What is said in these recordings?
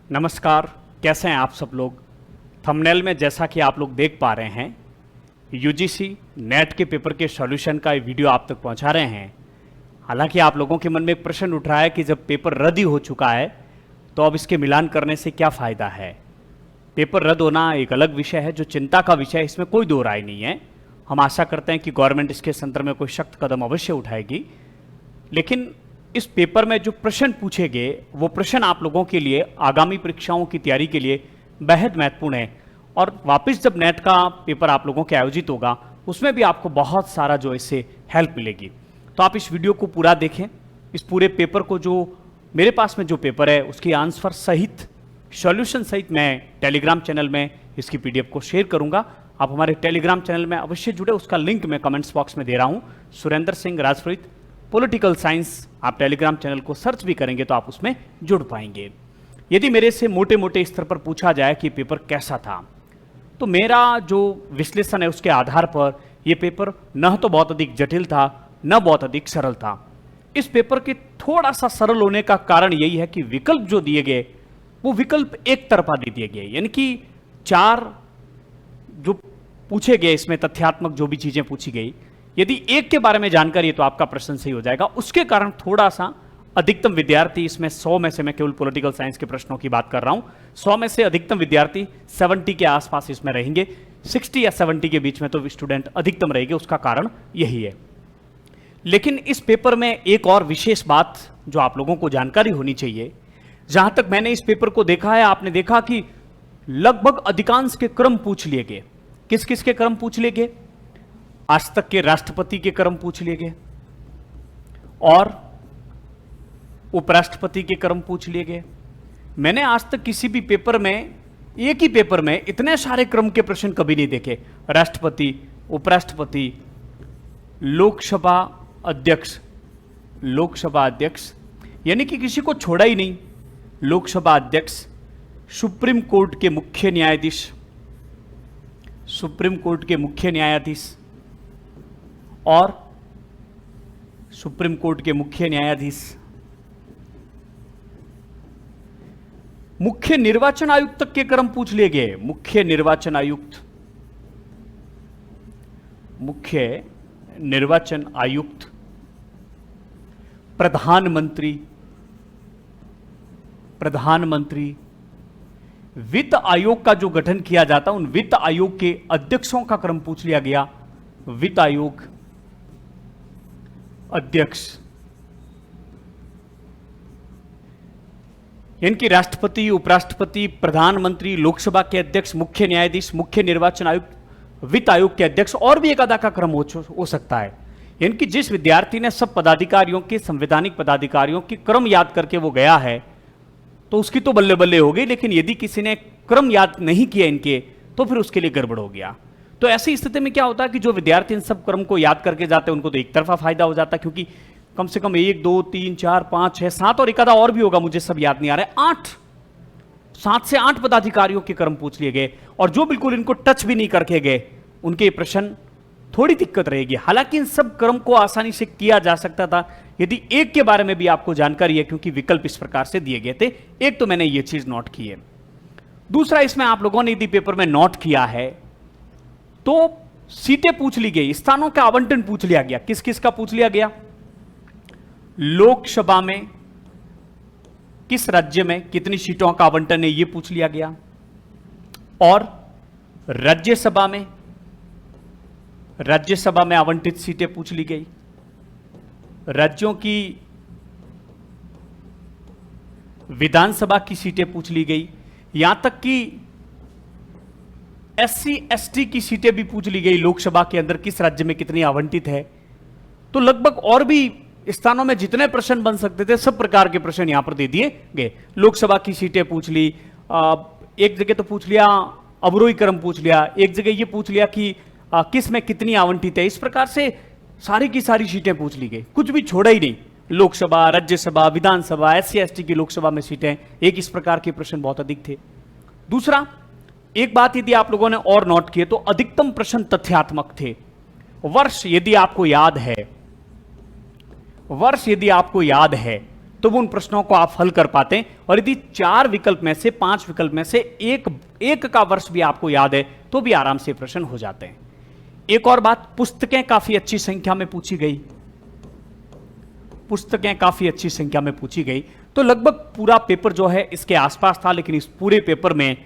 नमस्कार, कैसे हैं आप सब लोग। थंबनेल में जैसा कि आप लोग देख पा रहे हैं, यूजीसी नेट के पेपर के सॉल्यूशन का ये वीडियो आप तक पहुंचा रहे हैं। हालांकि आप लोगों के मन में एक प्रश्न उठ रहा है कि जब पेपर रद्द ही हो चुका है तो अब इसके मिलान करने से क्या फ़ायदा है। पेपर रद्द होना एक अलग विषय है जो चिंता का विषय है, इसमें कोई दो राय नहीं है। हम आशा करते हैं कि गवर्नमेंट इसके संदर्भ में कोई सख्त कदम अवश्य उठाएगी, लेकिन इस पेपर में जो प्रश्न पूछे गए वो प्रश्न आप लोगों के लिए आगामी परीक्षाओं की तैयारी के लिए बेहद महत्वपूर्ण है। और वापस जब नेट का पेपर आप लोगों के आयोजित होगा उसमें भी आपको बहुत सारा जो इससे हेल्प मिलेगी। तो आप इस वीडियो को पूरा देखें। इस पूरे पेपर को, जो मेरे पास में जो पेपर है उसकी आंसर सहित, सॉल्यूशन सहित मैं टेलीग्राम चैनल में इसकी पीडीएफ को शेयर करूंगा। आप हमारे टेलीग्राम चैनल में अवश्य जुड़े, उसका लिंक मैं कमेंट्स बॉक्स में दे रहा हूं। सुरेंद्र सिंह राजपुरोहित पॉलिटिकल साइंस, आप टेलीग्राम चैनल को सर्च भी करेंगे तो आप उसमें जुड़ पाएंगे। यदि मेरे से मोटे मोटे स्तर पर पूछा जाए कि पेपर कैसा था, तो मेरा जो विश्लेषण है उसके आधार पर यह पेपर न तो बहुत अधिक जटिल था न बहुत अधिक सरल था। इस पेपर के थोड़ा सा सरल होने का कारण यही है कि विकल्प जो दिए गए वो विकल्प एक तरफा दे दिए गए, यानी कि 4 जो पूछे गए इसमें तथ्यात्मक जो भी चीजें पूछी गई, यदि एक के बारे में जानकारी है तो आपका प्रश्न सही हो जाएगा। उसके कारण थोड़ा सा अधिकतम विद्यार्थी इसमें 100 में से, मैं केवल पॉलिटिकल साइंस के प्रश्नों की बात कर रहा हूं, 100 में से अधिकतम विद्यार्थी 70 के आसपास इसमें रहेंगे। 60 या 70 के बीच में तो स्टूडेंट अधिकतम रहेंगे, उसका कारण यही है। लेकिन इस पेपर में एक और विशेष बात जो आप लोगों को जानकारी होनी चाहिए, जहां तक मैंने इस पेपर को देखा है, आपने देखा कि लगभग अधिकांश के क्रम पूछ लिए गए। किस किस के क्रम पूछ लिए गए? आज तक के राष्ट्रपति के क्रम पूछ लिए गए और उपराष्ट्रपति के क्रम पूछ लिए गए। मैंने आज तक किसी भी पेपर में, एक ही पेपर में इतने सारे क्रम के प्रश्न कभी नहीं देखे। राष्ट्रपति, उपराष्ट्रपति, लोकसभा अध्यक्ष, यानी कि किसी को छोड़ा ही नहीं। लोकसभा अध्यक्ष, सुप्रीम कोर्ट के मुख्य न्यायाधीश, और सुप्रीम कोर्ट के मुख्य न्यायाधीश, मुख्य निर्वाचन आयुक्त तक के क्रम पूछ लिए गए। मुख्य निर्वाचन आयुक्त, प्रधानमंत्री, वित्त आयोग का जो गठन किया जाता, उन वित्त आयोग के अध्यक्षों का क्रम पूछ लिया गया। वित्त आयोग अध्यक्ष, इनकी राष्ट्रपति, उपराष्ट्रपति, प्रधानमंत्री, लोकसभा के अध्यक्ष, मुख्य न्यायाधीश, मुख्य निर्वाचन आयुक्त, वित्त आयोग के अध्यक्ष और भी एक आधा का क्रम हो सकता है। इनकी जिस विद्यार्थी ने सब पदाधिकारियों के, संवैधानिक पदाधिकारियों के क्रम याद करके वो गया है तो उसकी तो बल्ले बल्ले हो गई, लेकिन यदि किसी ने क्रम याद नहीं किया इनके तो फिर उसके लिए गड़बड़ हो गया। तो ऐसी स्थिति में क्या होता है कि जो विद्यार्थी इन सब क्रम को याद करके जाते हैं उनको तो एक तरफा फायदा हो जाता है, क्योंकि कम से कम 1 2 3 4 5 6 7 और एक आधा और भी होगा, मुझे सब याद नहीं आ रहा है, 7 से 8 पदाधिकारियों के क्रम पूछ लिए गए। और जो बिल्कुल इनको टच भी नहीं करके गए उनके प्रश्न थोड़ी दिक्कत रहेगी। हालांकि इन सब क्रम को आसानी से किया जा सकता था यदि एक के बारे में भी आपको जानकारी है, क्योंकि विकल्प इस प्रकार से दिए गए थे। एक तो मैंने ये चीज नोट की है। दूसरा, इसमें आप लोगों ने यदि पेपर में नोट किया है तो सीटें पूछ ली गई, स्थानों का आवंटन पूछ लिया गया। किस किस का पूछ लिया गया? लोकसभा में किस राज्य में कितनी सीटों का आवंटन है, यह पूछ लिया गया। और राज्यसभा में आवंटित सीटें पूछ ली गई। राज्यों की विधानसभा की सीटें पूछ ली गई। यहां तक कि SC ST की सीटें भी पूछ ली गई। लोकसभा के अंदर किस राज्य में कितनी आवंटित है। तो लगभग और भी स्थानों में जितने प्रश्न बन सकते थे सब प्रकार के प्रश्न यहां पर दे दिए गए। लोकसभा की सीटें पूछ ली, एक जगह तो पूछ लिया अवरोही क्रम पूछ लिया, एक जगह ये पूछ लिया कि किस में कितनी आवंटित है। इस प्रकार से सारी की सारी सीटें पूछ ली गई, कुछ भी छोड़ा ही नहीं। लोकसभा, राज्यसभा, विधानसभा, SC ST की लोकसभा में सीटें, एक इस प्रकार के प्रश्न बहुत अधिक थे। दूसरा, एक बात यदि आप लोगों ने और नोट किए तो अधिकतम प्रश्न तथ्यात्मक थे। वर्ष यदि आपको याद है तो वो उन प्रश्नों को आप हल कर पाते हैं। और यदि 4 विकल्प में से 5 विकल्प में से एक का वर्ष भी आपको याद है तो भी आराम से प्रश्न हो जाते हैं। एक और बात, पुस्तकें काफी अच्छी संख्या में पूछी गई, पुस्तकें काफी अच्छी संख्या में पूछी गई, तो लगभग पूरा पेपर जो है इसके आसपास था। लेकिन इस पूरे पेपर में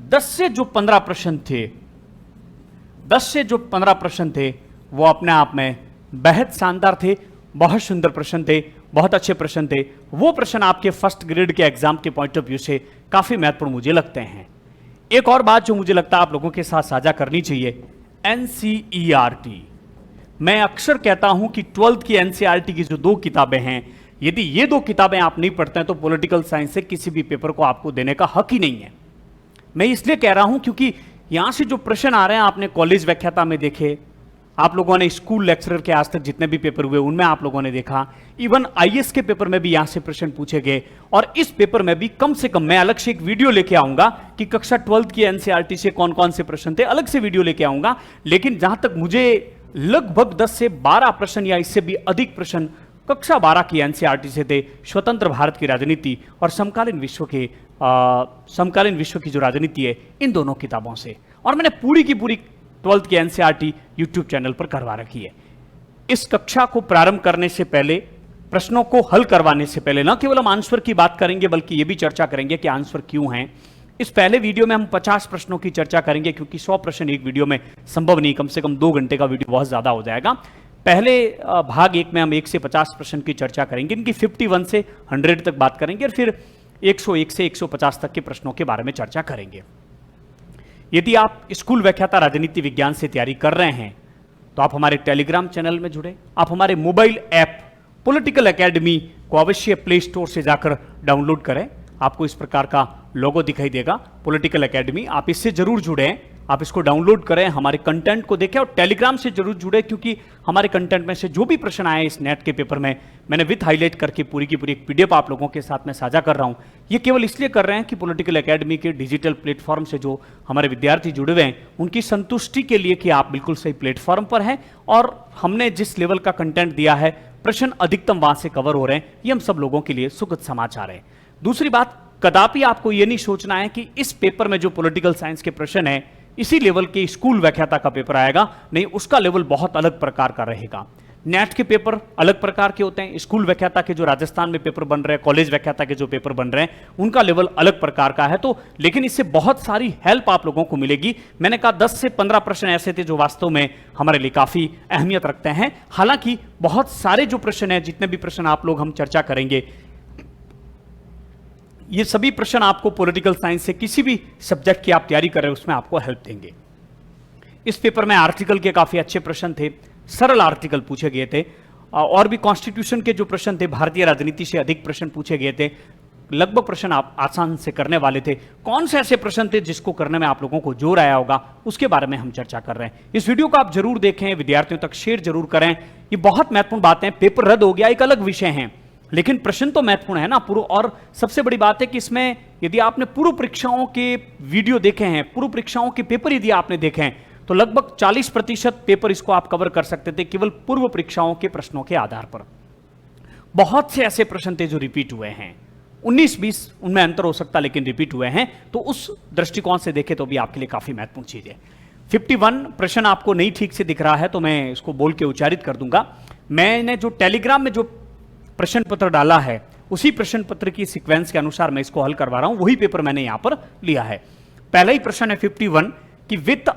10 से जो 15 प्रश्न थे, 10 से जो 15 प्रश्न थे वो अपने आप में बेहद शानदार थे, बहुत सुंदर प्रश्न थे, बहुत अच्छे प्रश्न थे। वो प्रश्न आपके फर्स्ट ग्रेड के एग्जाम के पॉइंट ऑफ व्यू से काफी महत्वपूर्ण मुझे लगते हैं। एक और बात जो मुझे लगता है आप लोगों के साथ साझा करनी चाहिए, एनसीईआरटी। मैं अक्सर कहता हूं कि 12th की एनसीईआरटी की जो 2 किताबें हैं, यदि ये 2 किताबें आप नहीं पढ़ते हैं तो पॉलिटिकल साइंस से किसी भी पेपर को आपको देने का हक ही नहीं है। मैं इसलिए कह रहा हूं क्योंकि यहां से जो प्रश्न आ रहे हैं आपने कॉलेज व्याख्याता में देखे, आप लोगों ने स्कूल लेक्चरर के आज तक जितने भी पेपर हुए उनमें आप लोगों ने देखा, इवन आईएएस के पेपर में भी यहां से प्रश्न पूछे गए। और इस पेपर में भी कम से कम मैं अलग से एक वीडियो लेके आऊंगा कि कक्षा 12th की एनसीईआरटी से कौन कौन से प्रश्न थे, अलग से वीडियो लेके आऊंगा। लेकिन जहां तक मुझे लगभग 10 से 12 प्रश्न या इससे भी अधिक प्रश्न कक्षा 12 की एनसीईआरटी से थे, स्वतंत्र भारत की राजनीति और समकालीन विश्व की जो राजनीति है, इन दोनों किताबों से। और मैंने पूरी की पूरी 12th की एनसीईआरटी यूट्यूब चैनल पर करवा रखी है। इस कक्षा को प्रारंभ करने से पहले, प्रश्नों को हल करवाने से पहले, न केवल हम आंसर की बात करेंगे बल्कि यह भी चर्चा करेंगे कि आंसर क्यों हैं। इस पहले वीडियो में हम 50 प्रश्नों की चर्चा करेंगे क्योंकि 100 प्रश्न एक वीडियो में संभव नहीं, कम से कम 2 घंटे का वीडियो बहुत ज्यादा हो जाएगा। पहले भाग 1 में हम 1 से 50 प्रश्न की चर्चा करेंगे, इनकी 51 से 100 तक बात करेंगे और फिर 101 से 150 तक के प्रश्नों के बारे में चर्चा करेंगे। यदि आप स्कूल व्याख्याता राजनीति विज्ञान से तैयारी कर रहे हैं तो आप हमारे टेलीग्राम चैनल में जुड़े, आप हमारे मोबाइल ऐप पॉलिटिकल एकेडमी को अवश्य प्ले स्टोर से जाकर डाउनलोड करें। आपको इस प्रकार का लोगो दिखाई देगा, पॉलिटिकल एकेडमी, आप इससे जरूर जुड़ें, आप इसको डाउनलोड करें, हमारे कंटेंट को देखें और टेलीग्राम से जरूर जुड़े क्योंकि हमारे कंटेंट में से जो भी प्रश्न आए इस नेट के पेपर में मैंने विथ हाईलाइट करके पूरी की पूरी एक पीडीएफ आप लोगों के साथ में साझा कर रहा हूं। ये केवल इसलिए कर रहे हैं कि पॉलिटिकल एकेडमी के डिजिटल प्लेटफॉर्म से जो हमारे विद्यार्थी जुड़े हुए हैं उनकी संतुष्टि के लिए कि आप बिल्कुल सही प्लेटफॉर्म पर हैं और हमने जिस लेवल का कंटेंट दिया है प्रश्न अधिकतम वहां से कवर हो रहे हैं, ये हम सब लोगों के लिए सुखद समाचार है। दूसरी बात, कदापि आपको यह नहीं सोचना है कि इस पेपर में जो पॉलिटिकल साइंस के प्रश्न है इसी लेवल के स्कूल व्याख्याता का पेपर आएगा, नहीं, उसका लेवल बहुत अलग प्रकार का रहेगा। नेट के पेपर अलग प्रकार के होते हैं, स्कूल व्याख्याता के जो राजस्थान में पेपर बन रहे हैं, कॉलेज व्याख्याता के जो पेपर बन रहे हैं उनका लेवल अलग प्रकार का है। तो लेकिन इससे बहुत सारी हेल्प आप लोगों को मिलेगी। मैंने कहा 10 से 15 प्रश्न ऐसे थे जो वास्तव में हमारे लिए काफी अहमियत रखते हैं। हालांकि बहुत सारे जो प्रश्न हैं, जितने भी प्रश्न आप लोग हम चर्चा करेंगे, ये सभी प्रश्न आपको पॉलिटिकल साइंस से किसी भी सब्जेक्ट की आप तैयारी कर रहे हो उसमें आपको हेल्प देंगे। इस पेपर में आर्टिकल के काफी अच्छे प्रश्न थे, सरल आर्टिकल पूछे गए थे और भी कॉन्स्टिट्यूशन के जो प्रश्न थे, भारतीय राजनीति से अधिक प्रश्न पूछे गए थे। लगभग प्रश्न आप आसान से करने वाले थे। कौन से ऐसे प्रश्न थे जिसको करने में आप लोगों को जोर आया होगा, उसके बारे में हम चर्चा कर रहे हैं। इस वीडियो को आप जरूर देखें, विद्यार्थियों तक शेयर जरूर करें। ये बहुत महत्वपूर्ण बातें। पेपर रद्द हो गया एक अलग विषय है, लेकिन प्रश्न तो महत्वपूर्ण है ना पूर्व। और सबसे बड़ी बात है कि इसमें यदि आपने पूर्व परीक्षाओं के वीडियो देखे हैं, पूर्व परीक्षाओं के पेपर यदि आपने देखे हैं तो लगभग 40% पेपर इसको आप कवर कर सकते थे केवल पूर्व परीक्षाओं के प्रश्नों के आधार पर। बहुत से ऐसे प्रश्न थे जो रिपीट हुए हैं, 19-20 उनमें अंतर हो सकता लेकिन रिपीट हुए हैं, तो उस दृष्टिकोण से देखें तो भी आपके लिए काफी महत्वपूर्ण चीज है। 51 प्रश्न आपको नहीं ठीक से दिख रहा है तो मैं इसको बोल के उच्चारित कर दूंगा। मैंने जो टेलीग्राम में जो प्रश्न पत्र डाला है उसी प्रश्न पत्र की सीक्वेंस के अनुसार मैं इसको हल करवा रहा हूं, वही पेपर मैंने यहां पर लिया है। पहला ही प्रश्न है 51 कि वित्त,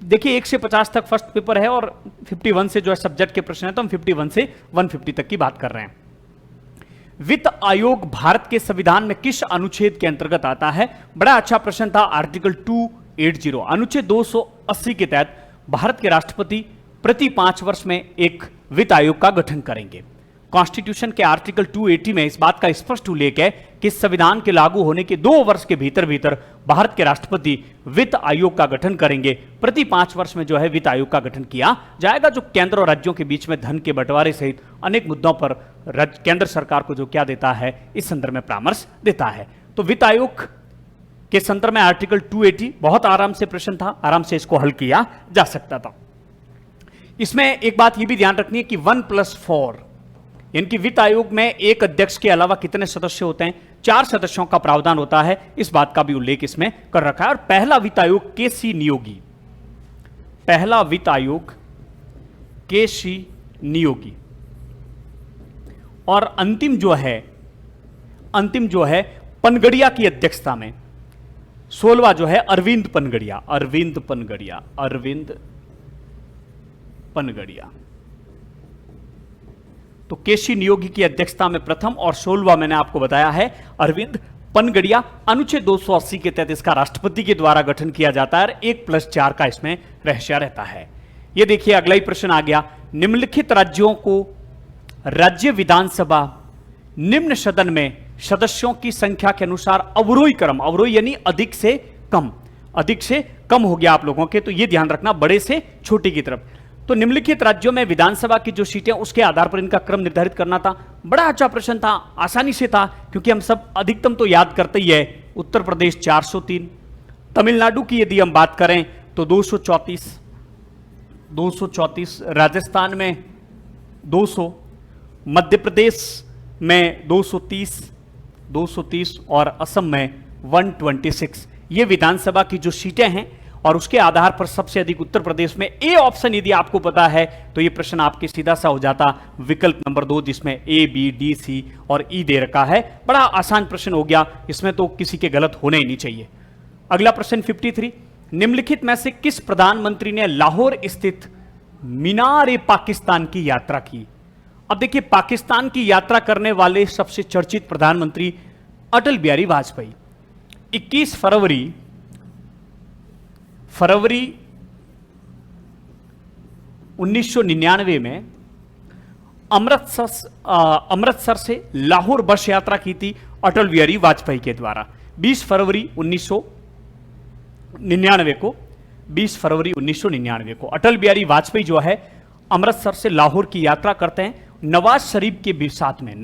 देखिए 1 से 50 तक फर्स्ट पेपर है और 51 से जो है सब्जेक्ट के प्रश्न है, तो हम 51 से 150 तक की बात कर रहे हैं। वित्त आयोग भारत के संविधान में किस अनुच्छेद के अंतर्गत आता है? बड़ा अच्छा प्रश्न था। आर्टिकल 280 अनुच्छेद 280 के तहत भारत के राष्ट्रपति प्रति 5 वर्ष में एक वित्त आयोग का गठन करेंगे। कॉन्स्टिट्यूशन के आर्टिकल 280 में इस बात का स्पष्ट उल्लेख है कि संविधान के लागू होने के 2 वर्ष के भीतर भीतर भारत के राष्ट्रपति वित्त आयोग का गठन करेंगे। प्रति 5 वर्ष में जो है वित्त आयोग का गठन किया जाएगा, जो केंद्र और राज्यों के बीच में धन के बंटवारे सहित अनेक मुद्दों पर केंद्र सरकार को जो क्या देता है, इस संदर्भ में परामर्श देता है। तो वित्त आयोग के संदर्भ में आर्टिकल 280 बहुत आराम से प्रश्न था, आराम से इसको हल किया जा सकता था। इसमें एक बात यह भी ध्यान रखनी है कि 1+4 इनकी वित्त आयोग में एक अध्यक्ष के अलावा कितने सदस्य होते हैं? 4 सदस्यों का प्रावधान होता है, इस बात का भी उल्लेख इसमें कर रखा है। और पहला वित्त आयोग केसी नियोगी, पहला वित्त आयोग केसी नियोगी। और अंतिम जो है पनगड़िया की अध्यक्षता में 16वां जो है अरविंद पनगड़िया। तो केसी नियोगी की अध्यक्षता में प्रथम और 16वां मैंने आपको बताया है अरविंद पनगड़िया। अनुच्छेद 280 के तहत इसका राष्ट्रपति के द्वारा गठन किया जाता है और 1+4 का इसमें रहस्य रहता है। यह देखिए अगला ही प्रश्न आ गया, निम्नलिखित राज्यों को राज्य विधानसभा निम्न सदन में सदस्यों की संख्या के अनुसार अवरोही क्रम, अवरोही यानी अधिक से कम हो गया आप लोगों के, तो यह ध्यान रखना बड़े से छोटे की तरफ। तो निम्नलिखित राज्यों में विधानसभा की जो सीटें उसके आधार पर इनका क्रम निर्धारित करना था। बड़ा अच्छा प्रश्न था, आसानी से था, क्योंकि हम सब अधिकतम तो याद करते ही है। उत्तर प्रदेश 403, तमिलनाडु की यदि हम बात करें तो 234, राजस्थान में 200, मध्य प्रदेश में 230 और असम में 126। ये विधानसभा की जो सीटें हैं और उसके आधार पर सबसे अधिक उत्तर प्रदेश में। ए ऑप्शन यदि आपको पता है तो ये प्रश्न आपके सीधा सा हो जाता विकल्प नंबर 2, जिसमें ए, बी, डी, सी और ई दे रखा है। बड़ा आसान प्रश्न हो गया, इसमें तो किसी के गलत होने ही नहीं चाहिए। अगला प्रश्न 53, निम्नलिखित में से किस प्रधानमंत्री ने लाहौर स्थित मीनार-ए-पाकिस्तान की यात्रा की? अब देखिए, पाकिस्तान की यात्रा करने वाले सबसे चर्चित प्रधानमंत्री अटल बिहारी वाजपेयी 21 फरवरी 1999 में अमृतसर से लाहौर बस यात्रा की थी अटल बिहारी वाजपेयी के द्वारा। 20 फरवरी 1999 को अटल बिहारी वाजपेयी जो है अमृतसर से लाहौर की यात्रा करते हैं नवाज शरीफ के भी साथ में।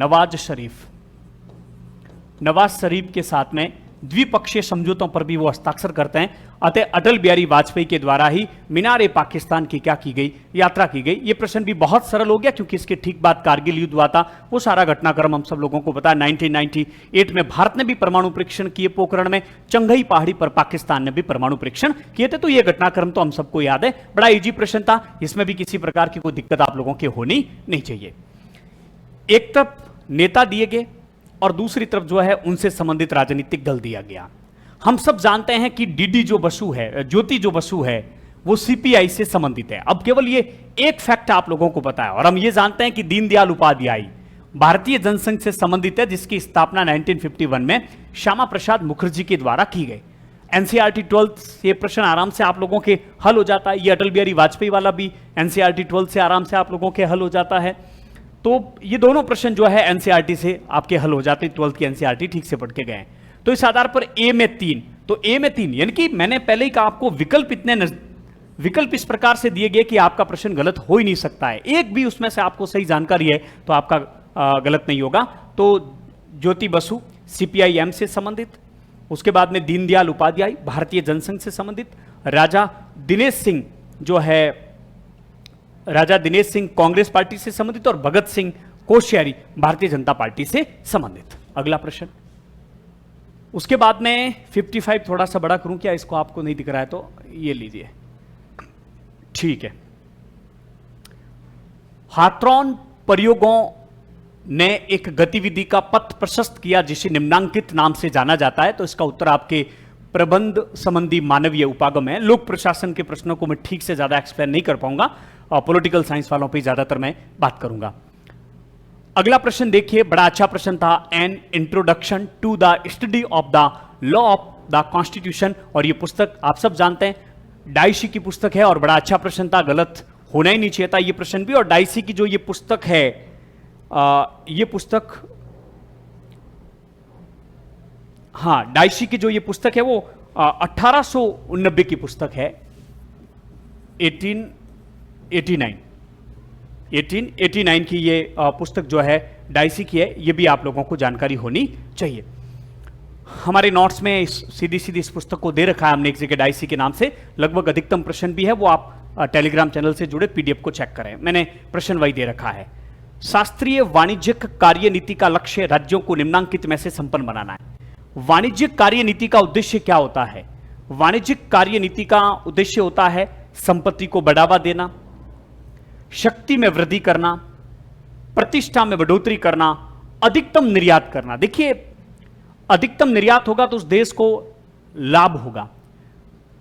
नवाज शरीफ के साथ में द्विपक्षीय समझौतों पर भी वो हस्ताक्षर करते हैं। अतः अटल बिहारी वाजपेयी के द्वारा ही मीनार-ए-पाकिस्तान की क्या की गई? यात्रा की गई। ये प्रश्न भी बहुत सरल हो गया, क्योंकि इसके ठीक बाद कारगिल युद्ध हुआ था। वो सारा घटनाक्रम हम सब लोगों को पता है। 1998 में भारत ने भी परमाणु परीक्षण किए पोखरण में, चंगई पहाड़ी पर पाकिस्तान ने भी परमाणु परीक्षण किए थे। तो ये घटनाक्रम तो हम सबको याद है, बड़ा इजी प्रश्न था, इसमें भी किसी प्रकार की कोई दिक्कत आप लोगों की होनी नहीं चाहिए। एक तरफ नेता दिए गए और दूसरी तरफ जो है उनसे संबंधित राजनीतिक दल दिया गया। हम सब जानते हैं कि ज्योति जो बसु है वो सीपीआई से संबंधित है। अब केवल ये एक फैक्ट आप लोगों को पता है, और हम ये जानते हैं कि दीनदयाल उपाध्याय भारतीय जनसंघ से संबंधित है, जिसकी स्थापना 1951 में श्यामा प्रसाद मुखर्जी के द्वारा की गई। एनसीईआरटी 12 ये प्रश्न आराम से आप लोगों के हल हो जाता है। ये अटल बिहारी वाजपेयी वाला भी एनसीईआरटी 12 से आराम से आप लोगों के हल हो जाता है। तो ये दोनों प्रश्न जो है एनसीईआरटी से आपके हल हो जाते हैं, 12th की एनसीईआरटी ठीक से पढ़ के गए। तो इस आधार पर ए में 3, तो ए में 3 यानी कि मैंने पहले ही कहा आपको विकल्प इस प्रकार से दिए गए कि आपका प्रश्न गलत हो ही नहीं सकता है। एक भी उसमें से आपको सही जानकारी है तो आपका गलत नहीं होगा। तो ज्योति बसु सीपीआई-एम से संबंधित, उसके बाद में दीनदयाल उपाध्याय भारतीय जनसंघ से संबंधित, राजा दिनेश सिंह कांग्रेस पार्टी से संबंधित, और भगत सिंह कोश्यारी भारतीय जनता पार्टी से संबंधित। अगला प्रश्न, उसके बाद में 55 थोड़ा सा बड़ा करूं क्या? इसको आपको नहीं दिख रहा है तो ये लीजिए, ठीक है। हाथरॉन प्रयोगों ने एक गतिविधि का पथ प्रशस्त किया जिसे निम्नांकित नाम से जाना जाता है। तो इसका उत्तर आपके प्रबंध संबंधी मानवीय उपागम है। लोक प्रशासन के प्रश्नों को मैं ठीक से ज्यादा एक्सप्लेन नहीं कर पाऊंगा, और पॉलिटिकल साइंस वालों पे ज्यादातर मैं बात करूंगा। अगला प्रश्न देखिए, बड़ा अच्छा प्रश्न था, an introduction to the study of the law of the constitution. और ये पुस्तक आप सब जानते हैं डाइसी की पुस्तक है, और बड़ा अच्छा प्रश्न था, गलत होना ही नहीं चाहिए था ये प्रश्न भी। और डाइसी की जो ये पुस्तक है, डाइसी की जो ये पुस्तक है वो 1889 की पुस्तक है, 1889 की ये पुस्तक जो है डाइसी की है। ये भी आप लोगों को जानकारी होनी चाहिए। हमारे नोट्स में सीधी इस पुस्तक को दे रखा है हमने एक जगह डाइसी के नाम से। लगभग अधिकतम प्रश्न भी है, वो आप टेलीग्राम चैनल से जुड़े पीडीएफ को चेक करें, मैंने प्रश्न वही दे रखा है। शास्त्रीय वाणिज्यिक कार्य नीति का लक्ष्य राज्यों को निम्नांकित में से संपन्न बनाना है। वाणिज्यिक कार्य नीति का उद्देश्य क्या होता है? वाणिज्यिक कार्य नीति का उद्देश्य होता है संपत्ति को बढ़ावा देना, शक्ति में वृद्धि करना, प्रतिष्ठा में बढ़ोतरी करना, अधिकतम निर्यात करना। देखिए, अधिकतम निर्यात होगा तो उस देश को लाभ होगा।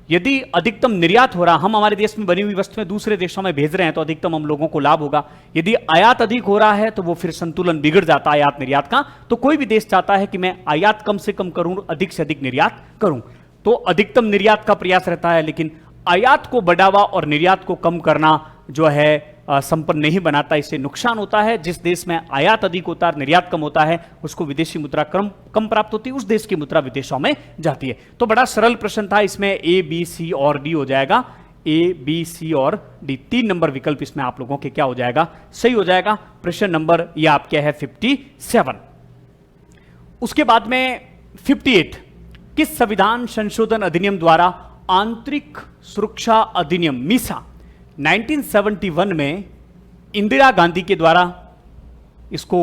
यदि अधिकतम निर्यात हो रहा, हम हमारे देश में बनी हुई वस्तुएं दूसरे देशों में भेज रहे हैं तो अधिकतम हम लोगों को लाभ होगा। यदि आयात अधिक हो रहा है तो वो फिर संतुलन बिगड़ जाता है आयात निर्यात का। तो कोई भी देश चाहता है कि मैं आयात कम से कम करूं, अधिक से अधिक निर्यात करूं, तो अधिकतम निर्यात का प्रयास रहता है। लेकिन आयात को बढ़ावा और निर्यात को कम करना जो है संपन्न नहीं बनाता, इससे नुकसान होता है। जिस देश में आयात अधिक होता है, निर्यात कम होता है, उसको विदेशी मुद्रा कम प्राप्त होती है, उस देश की मुद्रा विदेशों में जाती है। तो बड़ा सरल प्रश्न था, इसमें ए, बी, सी और डी हो जाएगा। ए, बी, सी और डी, 3 नंबर विकल्प इसमें आप लोगों के क्या हो जाएगा? सही हो जाएगा। प्रश्न नंबर यह आपका है 57। उसके बाद में 58, किस संविधान संशोधन अधिनियम द्वारा आंतरिक सुरक्षा अधिनियम मीसा 1971 में इंदिरा गांधी के द्वारा इसको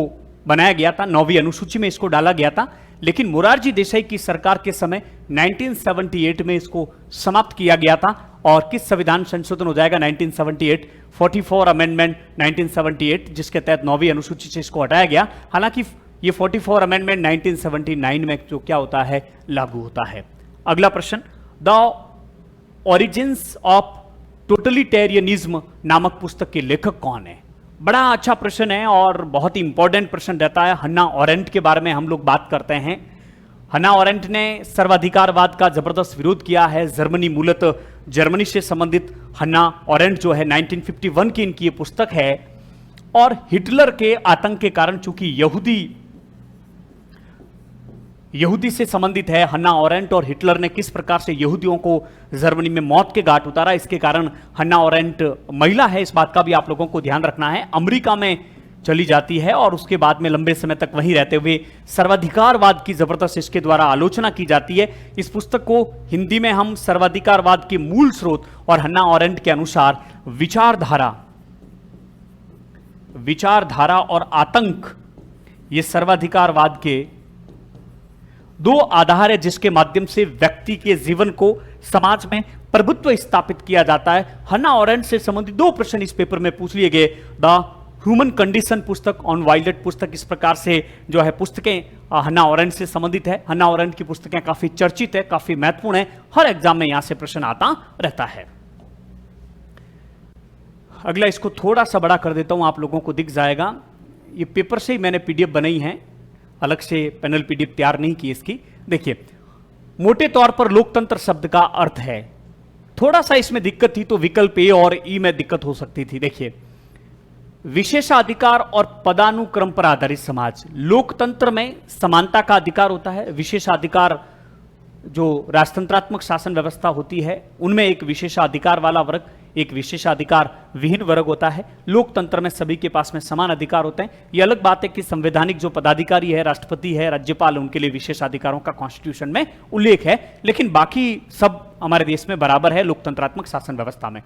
बनाया गया था, 9वीं अनुसूची में इसको डाला गया था। लेकिन मोरारजी देसाई की सरकार के समय 1978 में इसको समाप्त किया गया था। और किस संविधान संशोधन हो जाएगा 1978? 44 अमेंडमेंट 1978, जिसके तहत 9वीं अनुसूची से इसको हटाया गया। हालांकि ये 44 अमेंडमेंट 1979 में जो क्या होता है, लागू होता है। अगला प्रश्न, द ओरिजिन्स ऑफ टोटलिटेरियनिज्म नामक पुस्तक के लेखक कौन है? बड़ा अच्छा प्रश्न है और बहुत ही इंपॉर्टेंट प्रश्न रहता है। हन्ना अरेंट के बारे में हम लोग बात करते हैं। हन्ना अरेंट ने सर्वाधिकारवाद का जबरदस्त विरोध किया है। जर्मनी, मूलतः जर्मनी से संबंधित हन्ना अरेंट जो है 1951 की इनकी ये पुस्तक है। और हिटलर के आतंक के कारण, चूंकि यहूदी से संबंधित है हन्ना अरेंट, और हिटलर ने किस प्रकार से यहूदियों को जर्मनी में मौत के घाट उतारा, इसके कारण हन्ना अरेंट महिला है, इस बात का भी आप लोगों को ध्यान रखना है। अमेरिका में चली जाती है और उसके बाद में लंबे समय तक वहीं रहते हुए सर्वाधिकारवाद की जबरदस्त इसके द्वारा आलोचना की जाती है। इस पुस्तक को हिंदी में हम सर्वाधिकारवाद के मूल स्रोत और हन्ना अरेंट के अनुसार विचारधारा और आतंक, ये सर्वाधिकारवाद के 2 आधार है जिसके माध्यम से व्यक्ति के जीवन को, समाज में प्रभुत्व स्थापित किया जाता है। हन्ना अरेंट से संबंधित 2 प्रश्न इस पेपर में पूछ लिए गए। द ह्यूमन कंडीशन पुस्तक, ऑन वाइल्डेड पुस्तक, इस प्रकार से जो है पुस्तकें हन्ना अरेंट से संबंधित है। हन्ना अरेंट की पुस्तकें काफी चर्चित है, काफी महत्वपूर्ण है, हर एग्जाम में यहां से प्रश्न आता रहता है। अगला इसको थोड़ा सा बड़ा कर देता हूं, आप लोगों को दिख जाएगा। ये पेपर से ही मैंने पीडीएफ बनाई है, अलग से पैनल पीडीएफ तैयार नहीं की इसकी। देखिए, मोटे तौर पर लोकतंत्र शब्द का अर्थ है, थोड़ा सा इसमें दिक्कत थी तो विकल्प ए और ई में दिक्कत हो सकती थी। देखिए, विशेषाधिकार और पदानुक्रम पर आधारित समाज। लोकतंत्र में समानता का अधिकार होता है। विशेषाधिकार जो राजतंत्रात्मक शासन व्यवस्था होती है उनमें एक विशेषाधिकार वाला वर्ग, एक विशेषाधिकार विहीन वर्ग होता है। लोकतंत्र में सभी के पास में समान अधिकार होते हैं। यह अलग बात है कि संवैधानिक जो पदाधिकारी है, राष्ट्रपति है, राज्यपाल, उनके लिए विशेषाधिकारों का कॉन्स्टिट्यूशन में उल्लेख है, लेकिन बाकी सब हमारे देश में बराबर है लोकतंत्रात्मक शासन व्यवस्था में।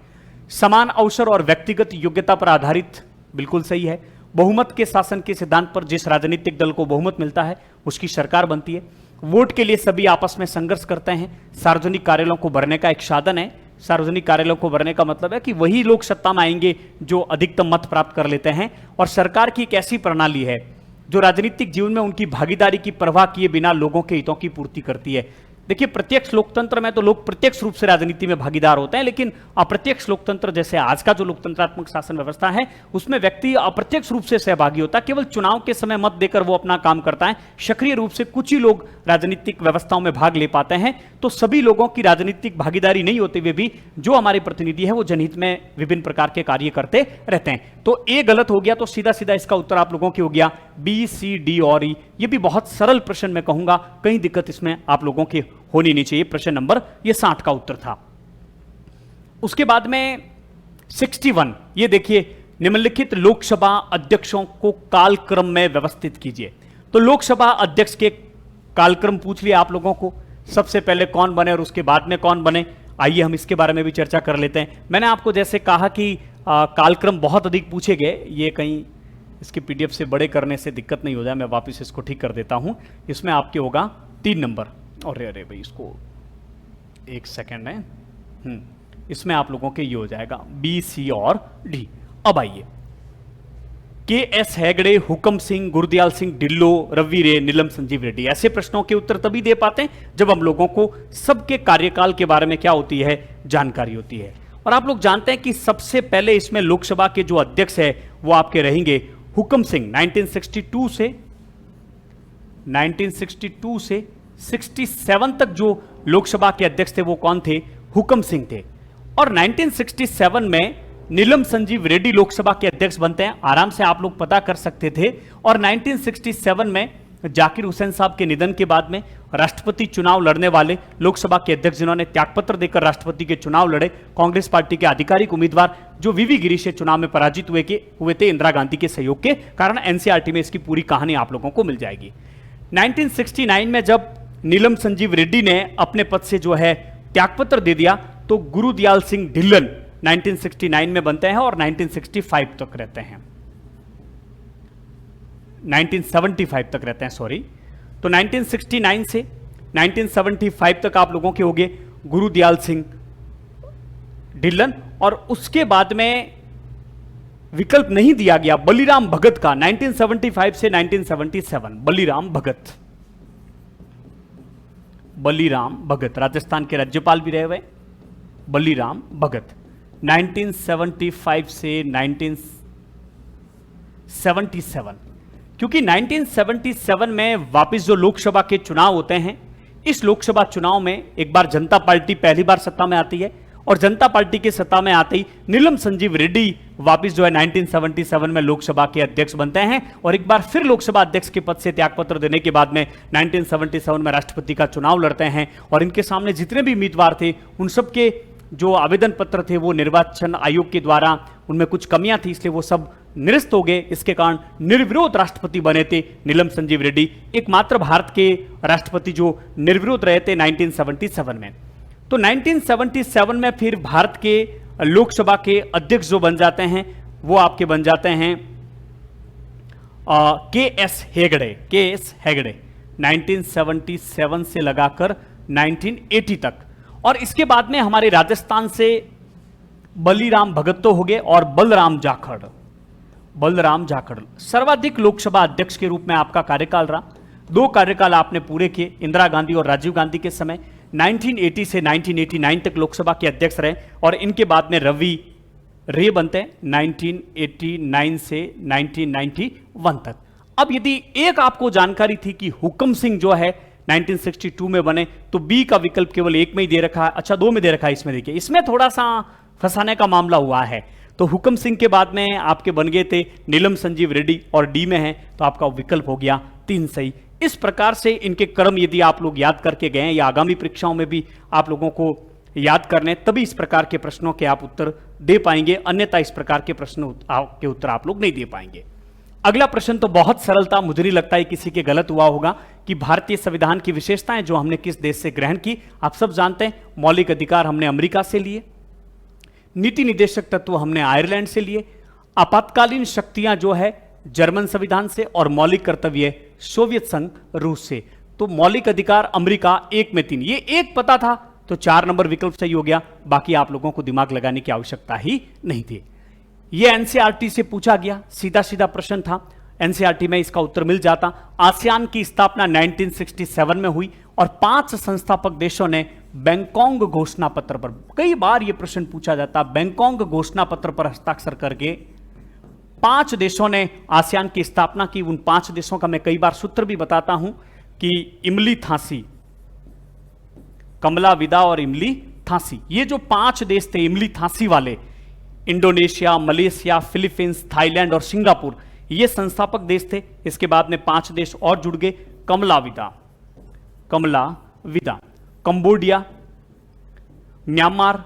समान अवसर और व्यक्तिगत योग्यता पर आधारित, बिल्कुल सही है। बहुमत के शासन के सिद्धांत पर जिस राजनीतिक दल को बहुमत मिलता है उसकी सरकार बनती है। वोट के लिए सभी आपस में संघर्ष करते हैं। सार्वजनिक कार्यालयों को भरने का एक साधन है। सार्वजनिक कार्यालयों को भरने का मतलब है कि वही लोग सत्ता में आएंगे जो अधिकतम मत प्राप्त कर लेते हैं। और सरकार की एक ऐसी प्रणाली है जो राजनीतिक जीवन में उनकी भागीदारी की परवाह किए बिना लोगों के हितों की पूर्ति करती है। देखिए, प्रत्यक्ष लोकतंत्र में तो लोग प्रत्यक्ष रूप से राजनीति में भागीदार होते हैं, लेकिन अप्रत्यक्ष लोकतंत्र जैसे आज का जो लोकतंत्रात्मक शासन व्यवस्था है उसमें व्यक्ति अप्रत्यक्ष रूप से सहभागी होता है। केवल चुनाव के समय मत देकर वो अपना काम करता है। सक्रिय रूप से कुछ ही लोग राजनीतिक व्यवस्थाओं में भाग ले पाते हैं। तो सभी लोगों की राजनीतिक भागीदारी नहीं होते हुए भी जो हमारे प्रतिनिधि है वो जनहित में विभिन्न प्रकार के कार्य करते रहते हैं। तो ए गलत हो गया, तो सीधा सीधा इसका उत्तर आप लोगों की हो गया बी, सी, डी और ई। ये भी बहुत सरल प्रश्न मैं कहूंगा, कहीं दिक्कत इसमें आप लोगों की होनी नहीं चाहिए। प्रश्न नंबर ये 60 का उत्तर था। उसके बाद में 61, ये देखिए, निम्नलिखित लोकसभा अध्यक्षों को कालक्रम में व्यवस्थित कीजिए। तो लोकसभा अध्यक्ष के कालक्रम पूछ लिया आप लोगों को, सबसे पहले कौन बने और उसके बाद में कौन बने। आइए हम इसके बारे में भी चर्चा कर लेते हैं। मैंने आपको जैसे कहा कि कालक्रम बहुत अधिक पूछे गए, ये कहीं इसकी पीडीएफ से बड़े करने से दिक्कत नहीं हो जाए, मैं वापस इसको ठीक कर देता हूं। इसमें आपके होगा 3 नंबर। और अरे भाई इसको 1 सेकेंड है। इसमें आप लोगों के ये हो जाएगा बी, सी और डी। अब आइए, के एस हेगड़े, हुकम सिंह, गुरदयाल सिंह ढिल्लो, रवि रे, नीलम संजीव रेड्डी, ऐसे प्रश्नों के उत्तर तभी दे पाते हैं जब हम लोगों को सबके कार्यकाल के बारे में क्या होती है, जानकारी होती है। और आप लोग जानते हैं कि सबसे पहले इसमें लोकसभा के जो अध्यक्ष है वो आपके रहेंगे हुकम सिंह। 1962 से 67 तक जो लोकसभा के अध्यक्ष थे वो कौन थे, हुकम सिंह थे। और 1967 में नीलम संजीव रेड्डी लोकसभा के अध्यक्ष बनते हैं, आराम से आप लोग पता कर सकते थे। और 1967 में जाकिर हुसैन साहब के निधन के बाद में राष्ट्रपति चुनाव लड़ने वाले लोकसभा के अध्यक्ष जिन्होंने त्यागपत्र देकर राष्ट्रपति के चुनाव लड़े, कांग्रेस पार्टी के आधिकारिक उम्मीदवार जो वीवी गिरी से चुनाव में पराजित हुए थे इंदिरा गांधी के सहयोग के कारण। एनसीईआरटी में इसकी पूरी कहानी आप लोगों को मिल जाएगी। 1969 में जब नीलम संजीव रेड्डी ने अपने पद से जो है त्यागपत्र दे दिया तो गुरुदयाल सिंह ढिल्लन 1969 में बनते हैं और 1965 तक रहते हैं, 1975 तक रहते हैं, सॉरी। तो 1969 से 1975 तक आप लोगों के हो गए गुरुदयाल सिंह ढिल्लन। और उसके बाद में विकल्प नहीं दिया गया बलीराम भगत का, 1975 से 1977। बलीराम भगत राजस्थान के राज्यपाल भी रहे हुए बलीराम भगत। 1975 से 1977, क्योंकि 1977 में वापस जो लोकसभा के चुनाव होते हैं, इस लोकसभा चुनाव में एक बार जनता पार्टी पहली बार सत्ता में आती है और जनता पार्टी के सत्ता में आते ही नीलम संजीव रेड्डी वापस जो है 1977 में लोकसभा के अध्यक्ष बनते हैं और एक बार फिर लोकसभा अध्यक्ष के पद से त्यागपत्र देने के बाद में 1977 में राष्ट्रपति का चुनाव लड़ते हैं। और इनके सामने जितने भी उम्मीदवार थे उन सबके जो आवेदन पत्र थे वो निर्वाचन आयोग के द्वारा उनमें कुछ कमियां थी, इसलिए वो सब निरस्त हो गए। इसके कारण निर्विरोध राष्ट्रपति बने थे नीलम संजीव रेड्डी, एकमात्र भारत के राष्ट्रपति जो निर्विरोध रहे थे 1977 में। तो 1977 में फिर भारत के लोकसभा के अध्यक्ष जो बन जाते हैं वो आपके बन जाते हैं के एस हेगड़े 1977 से लगाकर 1980 तक। और इसके बाद में हमारे राजस्थान से बलीराम भगत तो हो गए और बलराम जाखड़ सर्वाधिक लोकसभा अध्यक्ष के रूप में आपका कार्यकाल रहा। 2 कार्यकाल आपने पूरे किए, इंदिरा गांधी और राजीव गांधी के समय। 1980 से 1989 तक लोकसभा के अध्यक्ष रहे और इनके बाद में रवि रे बनते हैं 1989 से 1991 तक। अब यदि एक आपको जानकारी थी कि हुकम सिंह जो है 1962 में बने, तो बी का विकल्प केवल 1 में ही दे रखा है, अच्छा 2 में दे रखा है। इसमें देखिए, इसमें थोड़ा सा फंसाने का मामला हुआ है। तो हुकम सिंह के बाद में आपके बन गए थे नीलम संजीव रेड्डी और डी में है, तो आपका विकल्प हो गया 3 सही। इस प्रकार से इनके क्रम यदि आप लोग याद करके गए या आगामी परीक्षाओं में भी आप लोगों को याद करने, तभी इस प्रकार के प्रश्नों के आप उत्तर दे पाएंगे, अन्यथा इस प्रकार के प्रश्नों के उत्तर आप लोग नहीं दे पाएंगे। अगला प्रश्न तो बहुत सरल था, मुझे नहीं लगता है किसी के गलत हुआ होगा कि भारतीय संविधान की विशेषताएं जो हमने किस देश से ग्रहण की, आप सब जानते हैं। मौलिक अधिकार हमने अमेरिका से लिए, नीति निदेशक तत्व हमने आयरलैंड से लिए, आपातकालीन शक्तियां जो है जर्मन संविधान से और मौलिक कर्तव्य सोवियत संघ रूस से। तो मौलिक अधिकार अमेरिका 1 में 3, ये एक पता था तो 4 नंबर विकल्प सही हो गया, बाकी आप लोगों को दिमाग लगाने की आवश्यकता ही नहीं थी। ये एनसीईआरटी से पूछा गया सीधा सीधा प्रश्न था, एनसीईआरटी में इसका उत्तर मिल जाता। आसियान की स्थापना 1967 में हुई और 5 संस्थापक देशों ने बैंकॉक घोषणा पत्र पर, कई बार यह प्रश्न पूछा जाता, बैंकॉक घोषणा पत्र पर हस्ताक्षर करके 5 देशों ने आसियान की स्थापना की। उन 5 देशों का मैं कई बार सूत्र भी बताता हूं कि इमली थासी, कमला विदा और इमली थासी, ये जो 5 देश थे इमली थासी वाले, इंडोनेशिया, मलेशिया, फिलीपींस, थाईलैंड और सिंगापुर, ये संस्थापक देश थे। इसके बाद में 5 देश और जुड़ गए, कमला विदा, कंबोडिया, म्यांमार,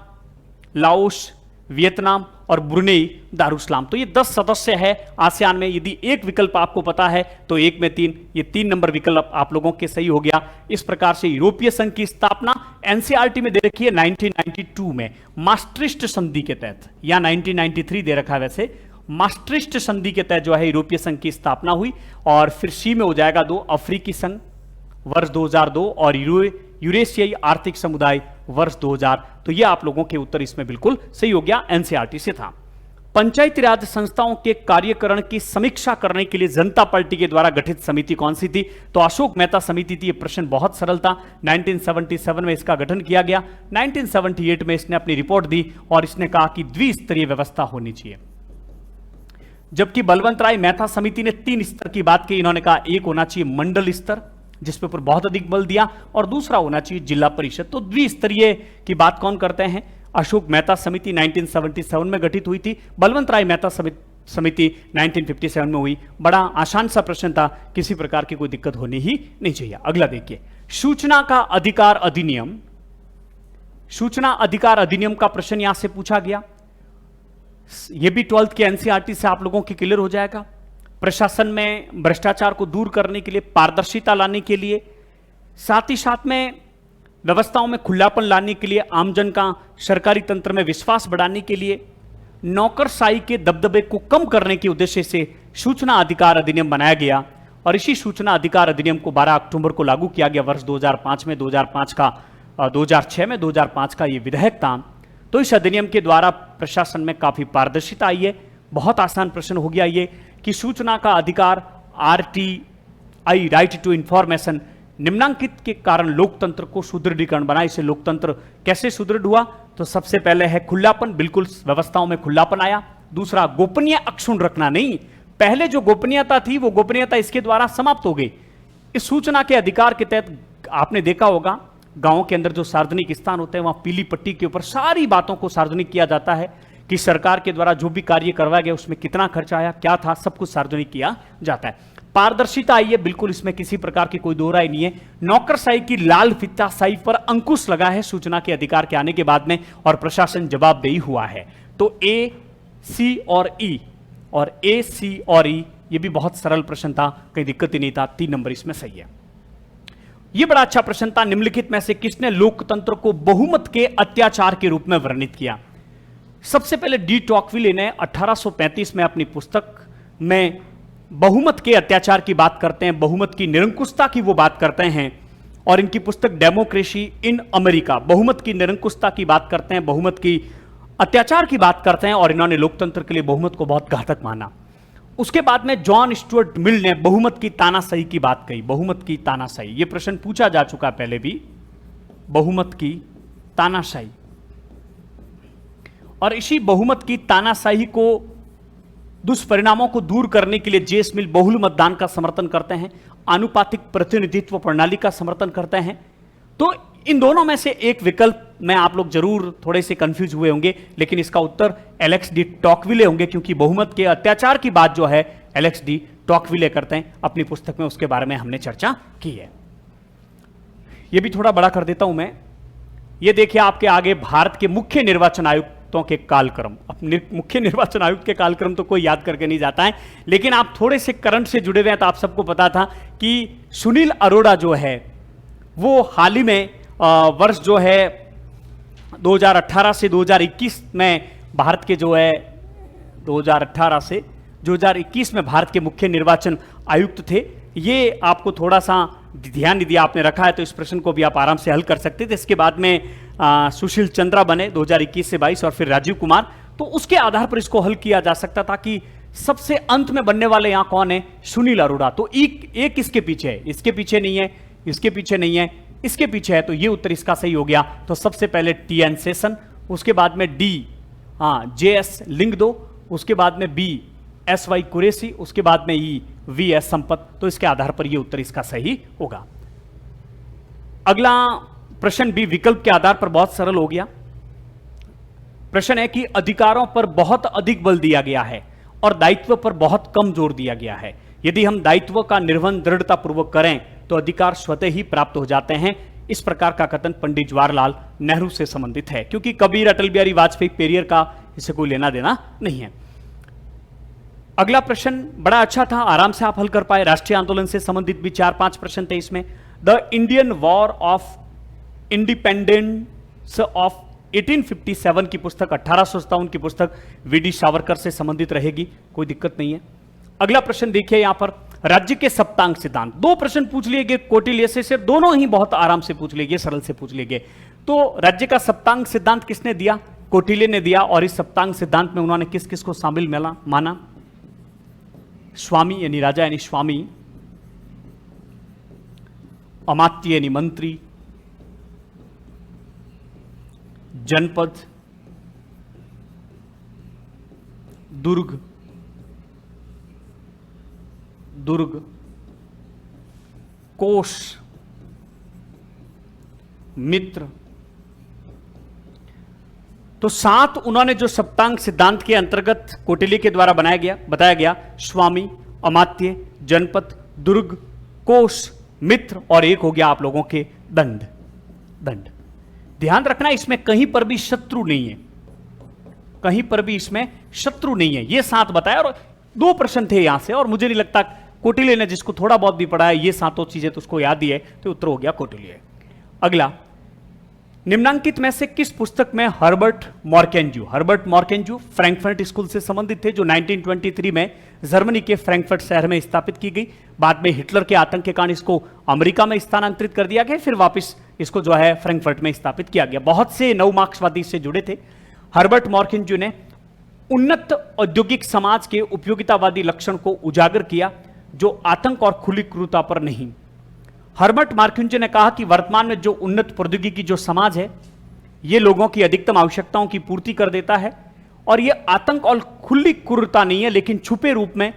लाओस, वियतनाम और ब्रुनेई दारुसलाम। तो ये 10 सदस्य है आसियान में। यदि एक विकल्प आपको पता है तो 1 में 3, ये 3 नंबर विकल्प आप लोगों के सही हो गया। इस प्रकार से यूरोपीय संघ की स्थापना एनसीईआरटी में दे रखी है 1992 में मास्ट्रिस्ट संधि के तहत, या 1993 दे रखा है वैसे, मास्ट्रिस्ट संधि के तहत जो है यूरोपीय संघ की स्थापना हुई। और फिर सी में हो जाएगा 2 अफ्रीकी संघ वर्ष 2002 और यूरेशियाई आर्थिक समुदाय वर्ष 2000। तो ये आप लोगों के उत्तर इसमें बिल्कुल सही हो गया, एनसीईआरटी से था। पंचायती राज संस्थाओं के कार्यकरण की समीक्षा करने के लिए जनता पार्टी के द्वारा गठित समिति कौन सी थी? तो अशोक मेहता समिति थी। ये प्रश्न बहुत सरल था। 1977 में इसका गठन किया गया। 1978 में इसने अपनी रिपोर्ट दी और इसने कहा कि द्विस्तरीय व्यवस्था होनी चाहिए। जबकि बलवंत राय मेहता समिति ने 3 स्तर की बात की। इन्होंने कहा एक होना चाहिए मंडल स्तर, जिसपे ऊपर बहुत अधिक बल दिया, और दूसरा होना चाहिए जिला परिषद। तो द्विस्तरीय की बात कौन करते हैं? अशोक मेहता समिति 1977 में गठित हुई थी। बलवंत राय मेहता समिति 1957 में हुई। बड़ा आसान सा प्रश्न था, किसी प्रकार की कोई दिक्कत होनी ही नहीं चाहिए। अगला देखिए, सूचना का अधिकार अधिनियम। सूचना अधिकार अधिनियम का प्रश्न यहां से पूछा गया। यह भी 12th के एनसीईआरटी से आप लोगों के क्लियर हो जाएगा। प्रशासन में भ्रष्टाचार को दूर करने के लिए, पारदर्शिता लाने के लिए, साथ ही साथ में व्यवस्थाओं में खुलापन लाने के लिए, आमजन का सरकारी तंत्र में विश्वास बढ़ाने के लिए, नौकरशाही के दबदबे को कम करने के उद्देश्य से सूचना अधिकार अधिनियम बनाया गया। और इसी सूचना अधिकार अधिनियम को 12 अक्टूबर को लागू किया गया वर्ष 2005 में। 2006 में 2005 का ये विधेयक था। तो इस अधिनियम के द्वारा प्रशासन में काफी पारदर्शिता आई है। बहुत आसान प्रश्न हो गया ये कि सूचना का अधिकार, आरटीआई, राइट टू इंफॉर्मेशन, निम्नांकित के कारण लोकतंत्र को सुदृढ़ीकरण बना। इसे लोकतंत्र कैसे सुदृढ़ हुआ? तो सबसे पहले है खुलापन, बिल्कुल व्यवस्थाओं में खुलापन आया। दूसरा, गोपनीय अक्षुण रखना नहीं। पहले जो गोपनीयता थी वो गोपनीयता इसके द्वारा समाप्त हो गई। इस सूचना के अधिकार के तहत आपने देखा होगा, गांव के अंदर जो सार्वजनिक स्थान होते हैं वहां पीली पट्टी के ऊपर सारी बातों को सार्वजनिक किया जाता है कि सरकार के द्वारा जो भी कार्य करवाया गया उसमें कितना खर्चा आया, क्या था, सब कुछ सार्वजनिक किया जाता है। पारदर्शिता आई है, बिल्कुल इसमें किसी प्रकार की कोई दो राय नहीं है। नौकरशाही की लाल फीताशाही पर अंकुश लगा है सूचना के अधिकार के आने के बाद में, और प्रशासन जवाबदेही हुआ है। तो ए, सी और ई, और ए, सी और ई, ये भी बहुत सरल प्रश्न था, कोई दिक्कत ही नहीं था। 3 नंबर इसमें सही है। यह बड़ा अच्छा प्रश्न था। निम्नलिखित में से किसने लोकतंत्र को बहुमत के अत्याचार के रूप में वर्णित किया? सबसे पहले डी टॉकविले ने 1835 में अपनी पुस्तक में बहुमत के अत्याचार की बात करते हैं, बहुमत की निरंकुशता की वो बात करते हैं। और इनकी पुस्तक डेमोक्रेसी इन अमेरिका बहुमत की निरंकुशता की बात करते हैं, बहुमत की अत्याचार की बात करते हैं, और इन्होंने लोकतंत्र के लिए बहुमत को बहुत घातक माना। उसके बाद में जॉन स्टुअर्ट मिल ने बहुमत की तानाशाही की बात कही। बहुमत की तानाशाही, यह प्रश्न पूछा जा चुका है पहले भी, बहुमत की तानाशाही। और इसी बहुमत की तानाशाही को, दुष्परिणामों को दूर करने के लिए जेस मिल बहुल मतदान का समर्थन करते हैं, आनुपातिक प्रतिनिधित्व प्रणाली का समर्थन करते हैं। तो इन दोनों में से एक विकल्प में आप लोग जरूर थोड़े से कंफ्यूज हुए होंगे, लेकिन इसका उत्तर एलेक्स डी टॉकविले होंगे, क्योंकि बहुमत के अत्याचार की बात जो है एलेक्स डी टॉकविले करते हैं अपनी पुस्तक में। उसके बारे में हमने चर्चा की है। यह भी थोड़ा बड़ा कर देता हूं मैं। ये देखिए आपके आगे भारत के मुख्य निर्वाचन आयुक्तों के कालक्रम। मुख्य निर्वाचन आयुक्त के कालक्रम तो कोई याद करके नहीं जाता है, लेकिन आप थोड़े से करंट से जुड़े हुए हैं तो आप सबको पता था कि सुनील अरोड़ा जो है वो हाल ही में वर्ष जो है 2018 से 2021 में भारत के जो है 2018 से 2021 में भारत के मुख्य निर्वाचन आयुक्त थे। ये आपको थोड़ा सा ध्यान नहीं दिया आपने रखा है, तो इस प्रश्न को भी आप आराम से हल कर सकते थे। इसके बाद में सुशील चंद्रा बने 2021 से 22, और फिर राजीव कुमार। तो उसके आधार पर इसको हल किया जा सकता था कि सबसे अंत में बनने वाले यहां कौन है? सुनील अरोड़ा। तो एक इसके पीछे है, इसके पीछे नहीं है, इसके पीछे नहीं है, इसके पीछे है। तो ये उत्तर इसका सही हो गया। तो सबसे पहले टीएन शेषन, उसके बाद में डी जेएस लिंगदो, उसके बाद में बी एसवाई कुरैशी, उसके बाद में ई वीएस संपत। तो इसके आधार पर ये उत्तर इसका सही होगा। अगला प्रश्न भी विकल्प के आधार पर बहुत सरल हो गया। प्रश्न है कि अधिकारों पर बहुत अधिक बल दिया गया है और दायित्व पर बहुत कम जोर दिया गया है। यदि हम दायित्व का निर्वहन दृढ़ता पूर्वक करें तो अधिकार स्वतः ही प्राप्त हो जाते हैं। इस प्रकार का कथन पंडित जवाहरलाल नेहरू से संबंधित है, क्योंकि कबीर, अटल बिहारी वाजपेयी, पेरियर का इससे कोई लेना देना नहीं है। अगला प्रश्न बड़ा अच्छा था, आराम से आप हल कर पाए। राष्ट्रीय आंदोलन से संबंधित भी 4-5 प्रश्न थे इसमें। The Indian war of independence of 1857 की पुस्तक, 1857 की पुस्तक वीडी सावरकर से संबंधित रहेगी, कोई दिक्कत नहीं है। अगला प्रश्न देखिए यहां पर, राज्य के सप्तांग सिद्धांत। दो प्रश्न पूछ लिए गए कौटिल्य से, दोनों ही बहुत आराम से पूछ लिए गए, सरल से पूछ लिए गए। तो राज्य का सप्तांग सिद्धांत किसने दिया? कौटिल्य ने दिया। और इस सप्तांग सिद्धांत में उन्होंने किस किस को शामिल माना? स्वामी यानी राजा यानी स्वामी, अमात्य यानी मंत्री, जनपद, दुर्ग, कोष, मित्र। तो 7 उन्होंने जो सप्तांग सिद्धांत के अंतर्गत कौटिल्य के द्वारा बताया गया, स्वामी, अमात्य, जनपद, दुर्ग, कोष, मित्र, और एक हो गया आप लोगों के दंड। ध्यान रखना इसमें कहीं पर भी शत्रु नहीं है, कहीं पर भी इसमें शत्रु नहीं है। ये 7 बताया और 2 प्रश्न थे यहां से, और मुझे नहीं लगता कौटिल्य ने, जिसको थोड़ा बहुत भी पढ़ा है, ये 7 चीजें तो उसको याद ही है, तो उत्तर हो गया कौटिल्य। अगला, निम्नांकित में से किस पुस्तक में हर्बर्ट मॉर्केंज्यू फ्रैंकफर्ट स्कूल से संबंधित थे, जो 1923 में जर्मनी के फ्रैंकफर्ट शहर में स्थापित की गई। बाद में हिटलर के आतंक के कारण इसको अमेरिका में स्थानांतरित कर दिया गया, फिर वापस इसको जो है फ्रैंकफर्ट में स्थापित किया गया। बहुत से नव मार्क्सवादी से जुड़े थे। हर्बर्ट मॉर्केंज्यू ने उन्नत औद्योगिक समाज के उपयोगितावादी लक्षण को उजागर किया, जो आतंक और खुली क्रूरता पर नहीं। हर्बर्ट मॉर्केंज्यू ने कहा कि वर्तमान में जो उन्नत प्रौद्योगिकी जो समाज है, यह लोगों की अधिकतम आवश्यकताओं की पूर्ति कर देता है, और यह आतंक और खुली क्रूरता नहीं है, लेकिन छुपे रूप में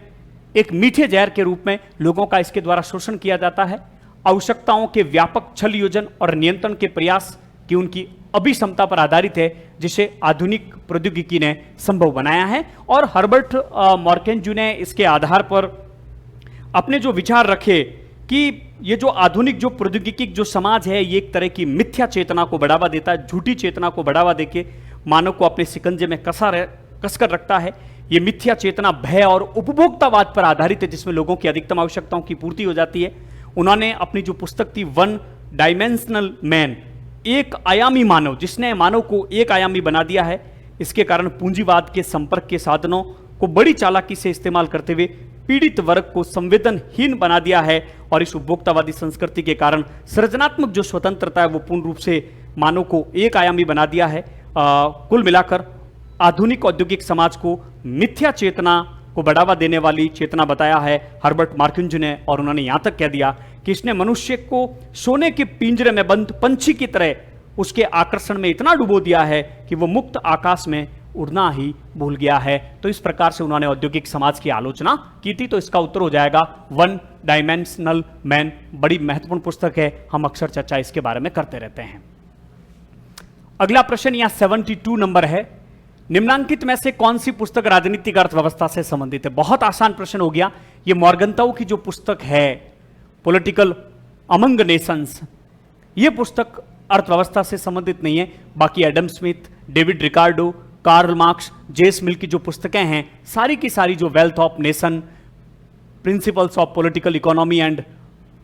एक मीठे जहर के रूप में लोगों का इसके द्वारा शोषण किया जाता है। आवश्यकताओं के व्यापक छल योजन और नियंत्रण के प्रयास की उनकी अभिक्षमता पर आधारित है, जिसे आधुनिक प्रौद्योगिकी ने संभव बनाया है। और हर्बर्ट मॉर्केंज्यू ने इसके आधार पर अपने जो विचार रखे कि ये जो आधुनिक जो प्रौद्योगिकी जो समाज है, ये एक तरह की मिथ्या चेतना को बढ़ावा देता है, झूठी चेतना को बढ़ावा देके मानव को अपने शिकंजे में कसकर रखता है। ये मिथ्या चेतना भय और उपभोक्तावाद पर आधारित है, जिसमें लोगों की अधिकतम आवश्यकताओं की पूर्ति हो जाती है। उन्होंने अपनी जो पुस्तक थी वन डायमेंशनल मैन, एक आयामी मानव, जिसने मानव को एक आयामी बना दिया है, इसके कारण पूंजीवाद के संपर्क के साधनों को बड़ी चालाकी से इस्तेमाल करते हुए पीड़ित वर्ग को संवेदनहीन बना दिया है, और इस उपभोक्तावादी संस्कृति के कारण सृजनात्मक जो स्वतंत्रता है वो पूर्ण रूप से मानव को एक आयामी बना दिया है। कुल मिलाकर आधुनिक औद्योगिक समाज को मिथ्या चेतना को बढ़ावा देने वाली चेतना बताया है हर्बर्ट मॉर्केंज्यू ने, और उन्होंने यहां तक कह दिया कि इसने मनुष्य को सोने के पिंजरे में बंद पंछी की तरह उसके आकर्षण में इतना डुबो दिया है कि वो मुक्त आकाश में उड़ना ही भूल गया है। तो इस प्रकार से उन्होंने औद्योगिक समाज की आलोचना की थी। तो इसका उत्तर हो जाएगा वन डायमेंशनल मैन। बड़ी महत्वपूर्ण पुस्तक है, हम अक्सर चर्चा इसके बारे में करते रहते हैं। अगला प्रश्न यहां 72 नंबर है, निम्नांकित में से कौन सी पुस्तक राजनीतिक अर्थव्यवस्था से संबंधित है? बहुत आसान प्रश्न हो गया। यह मॉर्गनताउ की जो पुस्तक है पॉलिटिकल अमंग नेशंस, यह पुस्तक अर्थव्यवस्था से संबंधित नहीं है। बाकी Adam Smith, David Ricardo, Karl Marx, J S Mill की जो पुस्तकें हैं, सारी की सारी जो wealth of nation, principles of political economy and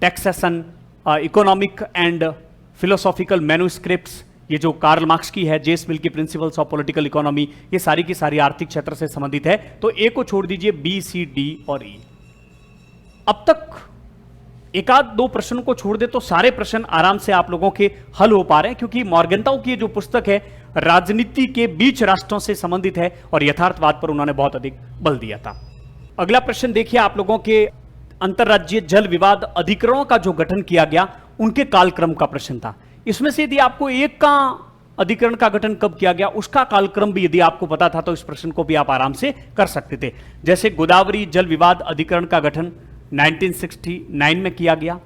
taxation, economic and philosophical manuscripts, ये जो कार्ल मार्क्स की है, जेस मिल की प्रिंसिपल्स ऑफ पॉलिटिकल इकोनॉमी, ये सारी की सारी आर्थिक क्षेत्र से संबंधित है। तो ए को छोड़ दीजिए, बी, सी, डी और ई। अब तक एक आध दो प्रश्नों को छोड़ दे तो सारे प्रश्न आराम से आप लोगों के हल हो पा रहे हैं, क्योंकि मॉर्गनताउ की जो पुस्तक है राजनीति के बीच राष्ट्रों से संबंधित है और यथार्थवाद पर उन्होंने बहुत अधिक बल दिया था। अगला प्रश्न देखिए, आप लोगों के अंतरराज्यीय जल विवाद अधिकरणों का जो गठन किया गया, उनके कालक्रम का प्रश्न था। इसमें से यदि आपको एक का अधिकरण का गठन कब किया गया, उसका कालक्रम भी यदि आपको पता था तो इस प्रश्न को भी आप आराम से कर सकते थे। जैसे गोदावरी जल विवाद अधिकरण का गठन 1969 में किया गया।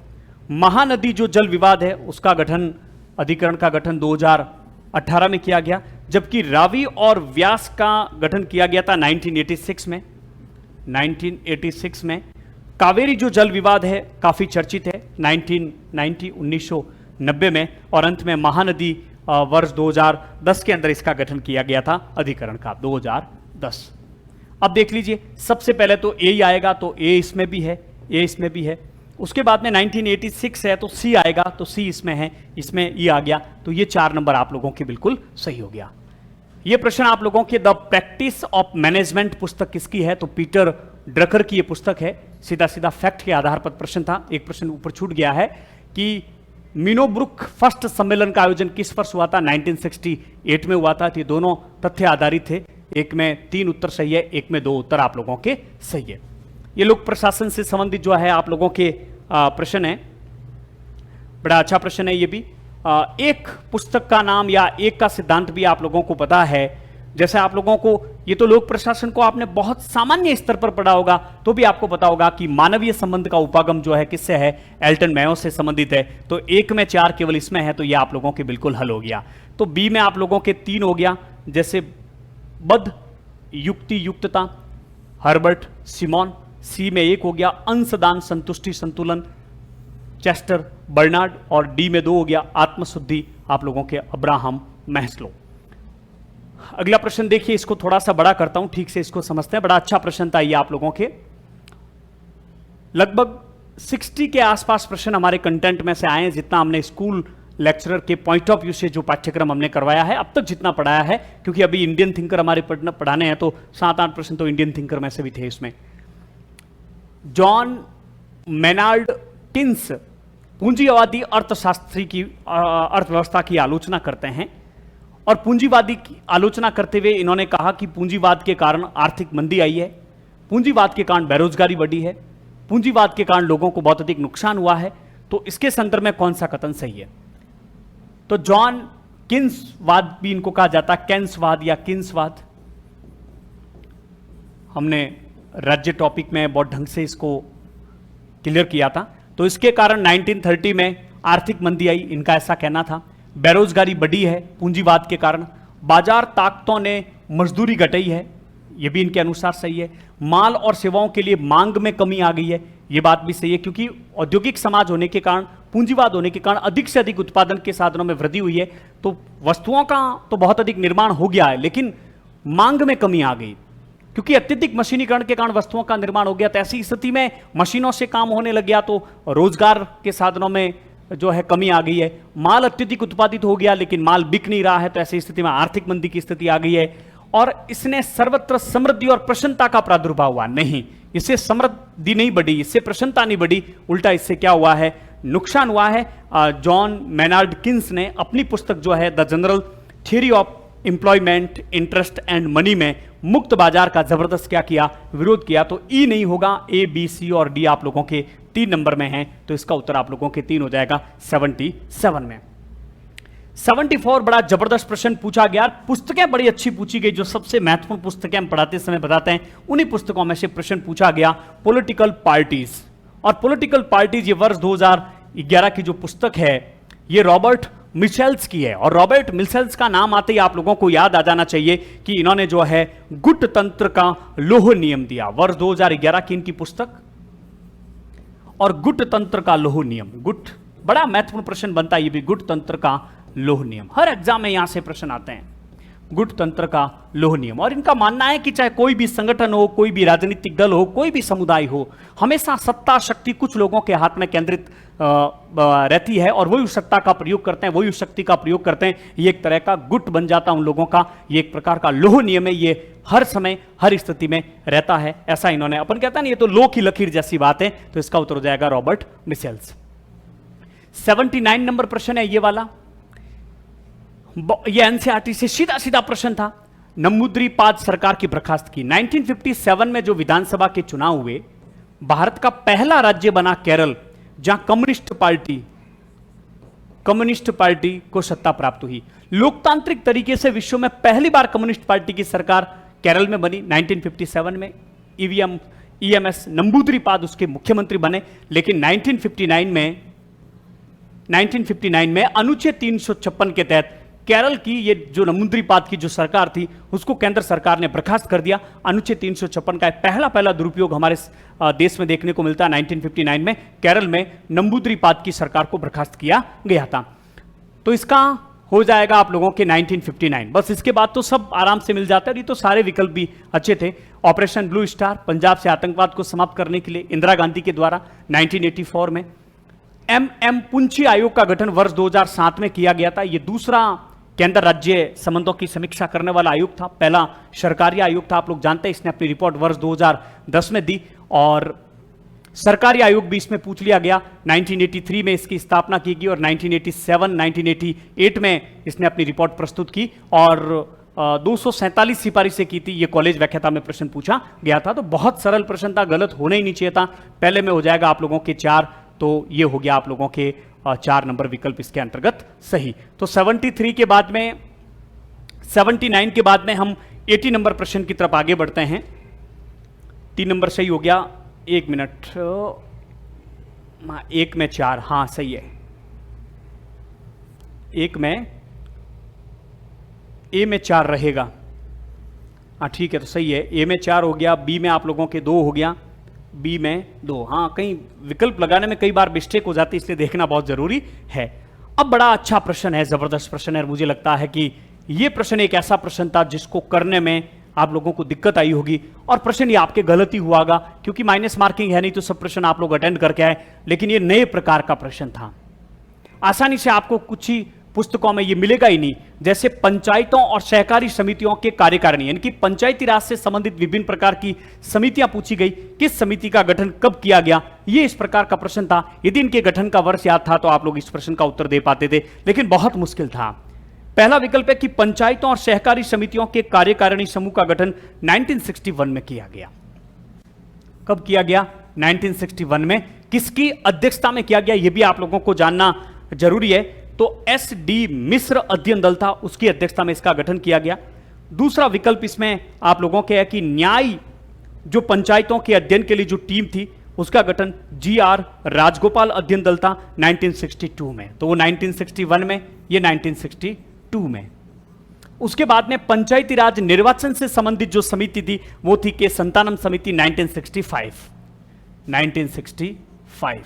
महानदी जो जल विवाद है उसका गठन, अधिकरण का गठन 2018 में किया गया। जबकि रावी और व्यास का गठन किया गया था 1986 में। 1986 में कावेरी जो जल विवाद है काफी चर्चित है, 1990 में। और अंत में महानदी वर्ष 2010 के अंदर इसका गठन किया गया था, अधिकरण का 2010। अब देख लीजिए, सबसे पहले तो ए ही आएगा, तो ए इसमें भी है, ए इसमें भी है। उसके बाद में 1986 है तो सी आएगा, तो सी इसमें है, इसमें ई आ गया, तो ये 4 नंबर आप लोगों के बिल्कुल सही हो गया। ये प्रश्न आप लोगों के द प्रैक्टिस ऑफ मैनेजमेंट पुस्तक किसकी है, तो पीटर ड्रकर की ये पुस्तक है। सीधा सीधा फैक्ट के आधार पर प्रश्न था, एक प्रश्न ऊपर छूट गया है कि मीनोब्रुक फर्स्ट सम्मेलन का आयोजन किस वर्ष हुआ था, 1968 में हुआ था। तो ये दोनों तथ्य आधारित थे, एक में 3 उत्तर सही है, एक में 2 उत्तर आप लोगों के सही है। ये लोक प्रशासन से संबंधित जो है आप लोगों के प्रश्न है, बड़ा अच्छा प्रश्न है ये भी। एक पुस्तक का नाम या एक का सिद्धांत भी आप लोगों को पता है। जैसे आप लोगों को ये तो लोक प्रशासन को आपने बहुत सामान्य स्तर पर पढ़ा होगा, तो भी आपको पता होगा कि मानवीय संबंध का उपागम जो है किससे है, एल्टन मेयो से संबंधित है। तो 1 में 4 केवल इसमें है, तो ये आप लोगों के बिल्कुल हल हो गया। तो बी में आप लोगों के 3 हो गया, जैसे बद्ध, युक्ति, युक्तता, हर्बर्ट सिमोन। सी में 1 हो गया, अंशदान, संतुष्टि, संतुलन, चेस्टर बर्नार्ड। और डी में 2 हो गया, आत्मशुद्धि, आप लोगों के अब्राहम मैस्लो। अगला प्रश्न देखिए, इसको थोड़ा सा बड़ा करता हूं, ठीक से इसको समझते हैं। बड़ा अच्छा प्रश्न था ये आप लोगों के, लगभग 60 के आसपास प्रश्न हमारे कंटेंट में से आए हैं, जितना हमने स्कूल लेक्चरर के पॉइंट ऑफ व्यू से जो पाठ्यक्रम हमने करवाया है अब तक, जितना पढ़ाया है, क्योंकि अभी इंडियन थिंकर हमारे पढ़ाने हैं, तो 7-8 प्रश्न तो इंडियन थिंकर में से भी थे इसमें। जॉन मेनार्ड किन्स पूंजीवादी अर्थशास्त्री की अर्थव्यवस्था की आलोचना करते हैं, और पूंजीवादी की आलोचना करते हुए इन्होंने कहा कि पूंजीवाद के कारण आर्थिक मंदी आई है, पूंजीवाद के कारण बेरोजगारी बढ़ी है, पूंजीवाद के कारण लोगों को बहुत अधिक नुकसान हुआ है। तो इसके संदर्भ में कौन सा कथन सही है, तो जॉन किन्सवाद भी इनको कहा जाता है, केन्सवाद या किन्सवाद। हमने राज्य टॉपिक में बहुत ढंग से इसको क्लियर किया था। तो इसके कारण 1930 में आर्थिक मंदी आई, इनका ऐसा कहना था। बेरोजगारी बढ़ी है पूंजीवाद के कारण, बाजार ताकतों ने मजदूरी घटाई है, यह भी इनके अनुसार सही है। माल और सेवाओं के लिए मांग में कमी आ गई है, यह बात भी सही है, क्योंकि औद्योगिक समाज होने के कारण, पूंजीवाद होने के कारण अधिक से अधिक उत्पादन के साधनों में वृद्धि हुई है। तो वस्तुओं का तो बहुत अधिक निर्माण हो गया है, लेकिन मांग में कमी आ गई, क्योंकि अत्यधिक मशीनीकरण के कारण वस्तुओं का निर्माण हो गया। तो ऐसी स्थिति में मशीनों से काम होने लग गया, तो रोजगार के साधनों में जो है कमी आ गई है। माल अत्यधिक उत्पादित हो गया, लेकिन माल बिक नहीं रहा है, तो ऐसी स्थिति में आर्थिक मंदी की स्थिति आ गई है। और इसने सर्वत्र समृद्धि और प्रसन्नता का प्रादुर्भाव हुआ नहीं, इससे समृद्धि नहीं बढ़ी, इससे प्रसन्नता नहीं बढ़ी, उल्टा इससे क्या हुआ है, नुकसान हुआ है। जॉन मेनार्ड किन्स ने अपनी पुस्तक जो है the general theory of employment, interest and money में मुक्त बाजार का जबरदस्त क्या किया, विरोध किया। तो ई नहीं होगा, ए, बी, सी और डी आप लोगों के 3 नंबर में हैं, तो इसका उत्तर आप लोगों के 3 हो जाएगा 77 में। 74 बड़ा जबरदस्त प्रश्न पूछा गया, पुस्तकें बड़ी अच्छी पूछी गई, जो सबसे महत्वपूर्ण पुस्तकें हम पढ़ाते समय बताते हैं, उन्हीं पुस्तकों में से प्रश्न पूछा गया। पॉलिटिकल पार्टीज, और पॉलिटिकल पार्टीज ये वर्ष 2011 की जो पुस्तक है, ये रॉबर्ट मिशेल्स की है। और रॉबर्ट मिशेल्स का नाम आते ही आप लोगों को याद आ जाना चाहिए कि इन्होंने जो है गुट तंत्र का लोह नियम दिया, वर्ष 2011 की इनकी पुस्तक। और गुट तंत्र का लोह नियम, गुट बड़ा महत्वपूर्ण प्रश्न बनता है, ये भी गुट तंत्र का लोह नियम, हर एग्जाम में यहां से प्रश्न आते हैं, गुट तंत्र का लोह नियम। और इनका मानना है कि चाहे कोई भी संगठन हो, कोई भी राजनीतिक दल हो, कोई भी समुदाय हो, हमेशा सत्ता शक्ति कुछ लोगों के हाथ में केंद्रित रहती है, और वही उस सत्ता का प्रयोग करते हैं, वही उस शक्ति का प्रयोग करते हैं। ये एक तरह का गुट बन जाता है उन लोगों का, ये एक प्रकार का लोह नियम है, ये हर समय हर स्थिति में रहता है। ऐसा इन्होंने, अपन कहता है ये तो लोह की लकीर जैसी बात है, तो इसका उत्तर हो जाएगा रॉबर्ट मिशेल्स। 79 नंबर प्रश्न है ये वाला, ये एनसीईआरटी से सीधा सीधा प्रश्न था। नंबूद्रीपाद सरकार की बर्खास्त की। 1957 में जो विधानसभा के चुनाव हुए, भारत का पहला राज्य बना केरल, जहां कम्युनिस्ट पार्टी को सत्ता प्राप्त हुई। लोकतांत्रिक तरीके से विश्व में पहली बार कम्युनिस्ट पार्टी की सरकार केरल में बनी 1957 में। ईएमएस नंबूद्रीपाद उसके मुख्यमंत्री बने, लेकिन 1959 में अनुच्छेद 356 के तहत केरल की ये जो नंबूद्रीपाद की जो सरकार थी, उसको केंद्र सरकार ने बर्खास्त कर दिया। अनुच्छेद 356 का पहला दुरुपयोग हमारे देश में देखने को मिलता है। 1959 में केरल में नंबूद्रीपाद की सरकार को बर्खास्त किया गया था। तो इसका हो जाएगा आप लोगों के 1959। बस इसके बाद तो सब आराम से मिल जाता है, ये तो सारे विकल्प भी अच्छे थे। ऑपरेशन ब्लू स्टार, पंजाब से आतंकवाद को समाप्त करने के लिए इंदिरा गांधी के द्वारा 1984 में। एम पुंछी आयोग का गठन वर्ष 2007 में किया गया था। यह दूसरा केंद्र राज्य संबंधों की समीक्षा करने वाला आयोग था। पहला सरकारी आयोग था, आप लोग जानते हैं, इसने अपनी रिपोर्ट वर्ष 2010 में दी और सरकारी आयोग भी इसमें पूछ लिया गया। 1983 में इसकी स्थापना की गई और 1987, 1988 में इसने अपनी रिपोर्ट प्रस्तुत की और 247 सिपाही से की थी। ये कॉलेज व्याख्याता में प्रश्न पूछा गया था। तो बहुत सरल प्रश्न था, गलत होना ही नहीं चाहिए था। पहले में हो जाएगा आप लोगों के 4, तो ये हो गया आप लोगों के 4 नंबर विकल्प इसके अंतर्गत सही। तो 73 के बाद में 79 के बाद में हम 80 नंबर प्रश्न की तरफ आगे बढ़ते हैं। 3 नंबर सही हो गया। 1 मिनट, 1 में 4, हाँ सही है। 1 में ए में 4 रहेगा, हाँ ठीक है, तो सही है। ए में 4 हो गया, बी में आप लोगों के 2 हो गया, बी में 2। हाँ, कहीं विकल्प लगाने में कई बार मिस्टेक हो जाती है, इसलिए देखना बहुत जरूरी है। अब बड़ा अच्छा प्रश्न है, जबरदस्त प्रश्न है। मुझे लगता है कि यह प्रश्न एक ऐसा प्रश्न था जिसको करने में आप लोगों को दिक्कत आई होगी और प्रश्न ये आपके गलत ही हुआ होगा, क्योंकि माइनस मार्किंग है नहीं तो सब प्रश्न आप लोग अटेंड करके आए, लेकिन ये नए प्रकार का प्रश्न था। आसानी से आपको कुछ ही पुस्तकों में ये मिलेगा ही नहीं। जैसे पंचायतों और सहकारी समितियों के कार्यकारिणी, यानी कि पंचायती राज से संबंधित विभिन्न प्रकार की समितियां पूछी गई, किस समिति का गठन कब किया गया, ये इस प्रकार का प्रश्न था। यदि इनके गठन का वर्ष याद था तो आप लोग इस प्रश्न का उत्तर दे पाते थे, लेकिन बहुत मुश्किल था। पहला विकल्प है कि पंचायतों और सहकारी समितियों के कार्यकारिणी समूह का गठन 1961 में किया गया। कब किया गया? 1961 में। किसकी अध्यक्षता में किया गया, यह भी आप लोगों को जानना जरूरी है। तो एस.डी. मिश्र अध्ययन दल था, उसकी अध्यक्षता में इसका गठन किया गया। दूसरा विकल्प इसमें आप लोगों के है कि न्याय जो पंचायतों के अध्ययन के लिए जो टीम थी उसका गठन जी.आर. राजगोपाल अध्ययन दल था 1962 में। तो वो 1961 में, ये 1962 में। उसके बाद में पंचायती राज निर्वाचन से संबंधित जो समिति थी वो थी के संतानम समिति 1965।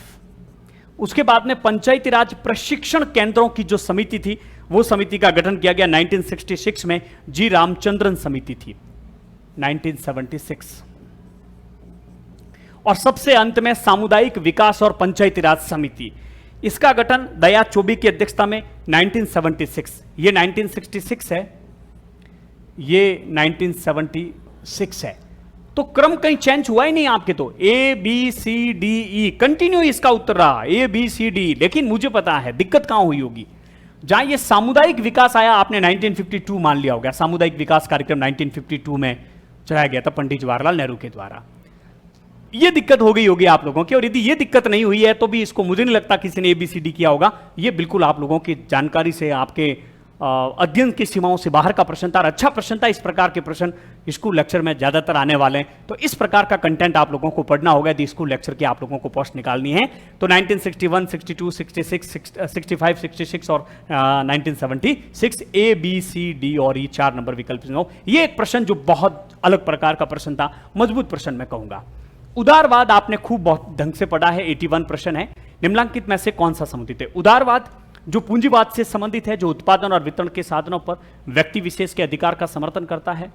उसके बाद में पंचायती राज प्रशिक्षण केंद्रों की जो समिति थी वो समिति का गठन किया गया 1966 में, जी रामचंद्रन समिति थी 1976। और सबसे अंत में सामुदायिक विकास और पंचायती राज समिति, इसका गठन दया चौबे की अध्यक्षता में 1976। ये 1966 है, ये 1976 है। तो क्रम कहीं चेंज हुआ ही नहीं आपके, तो A B C D E continue इसका उत्तर रहा, ए बी सी डी। लेकिन मुझे पता है दिक्कत कहां हुई होगी, जहां ये सामुदायिक विकास आया, आपने 1952 मान लिया होगा। सामुदायिक विकास कार्यक्रम 1952 में चलाया गया था पंडित जवाहरलाल नेहरू के द्वारा। ये दिक्कत हो गई होगी आप लोगों की, और यदि ये दिक्कत नहीं हुई है तो भी इसको मुझे नहीं लगता किसी ने एबीसीडी किया होगा। ये बिल्कुल आप लोगों की जानकारी से, आपके अध्ययन की सीमाओं से बाहर का प्रश्न था, अच्छा प्रश्न था। इस प्रकार के प्रश्न स्कूल लेक्चर में ज्यादातर आने वाले हैं, तो इस प्रकार का कंटेंट आप लोगों को पढ़ना होगा यदि स्कूल लेक्चर की आप लोगों को पोस्ट निकालनी है। तो 1961, 62, 66, 65, 66 और 1976 ए बी सी डी और ई 4 नंबर विकल्प। ये एक प्रश्न जो बहुत अलग प्रकार का प्रश्न था, मजबूत प्रश्न मैं कहूंगा। उदारवाद आपने खूब बहुत ढंग से पढ़ा है, 81 प्रश्न है। निम्नलिखित में से कौन सा संबंधित है? उदारवाद जो पूंजीवाद से संबंधित है, जो उत्पादन और वितरण के साधनों पर व्यक्ति विशेष के अधिकार का समर्थन करता है,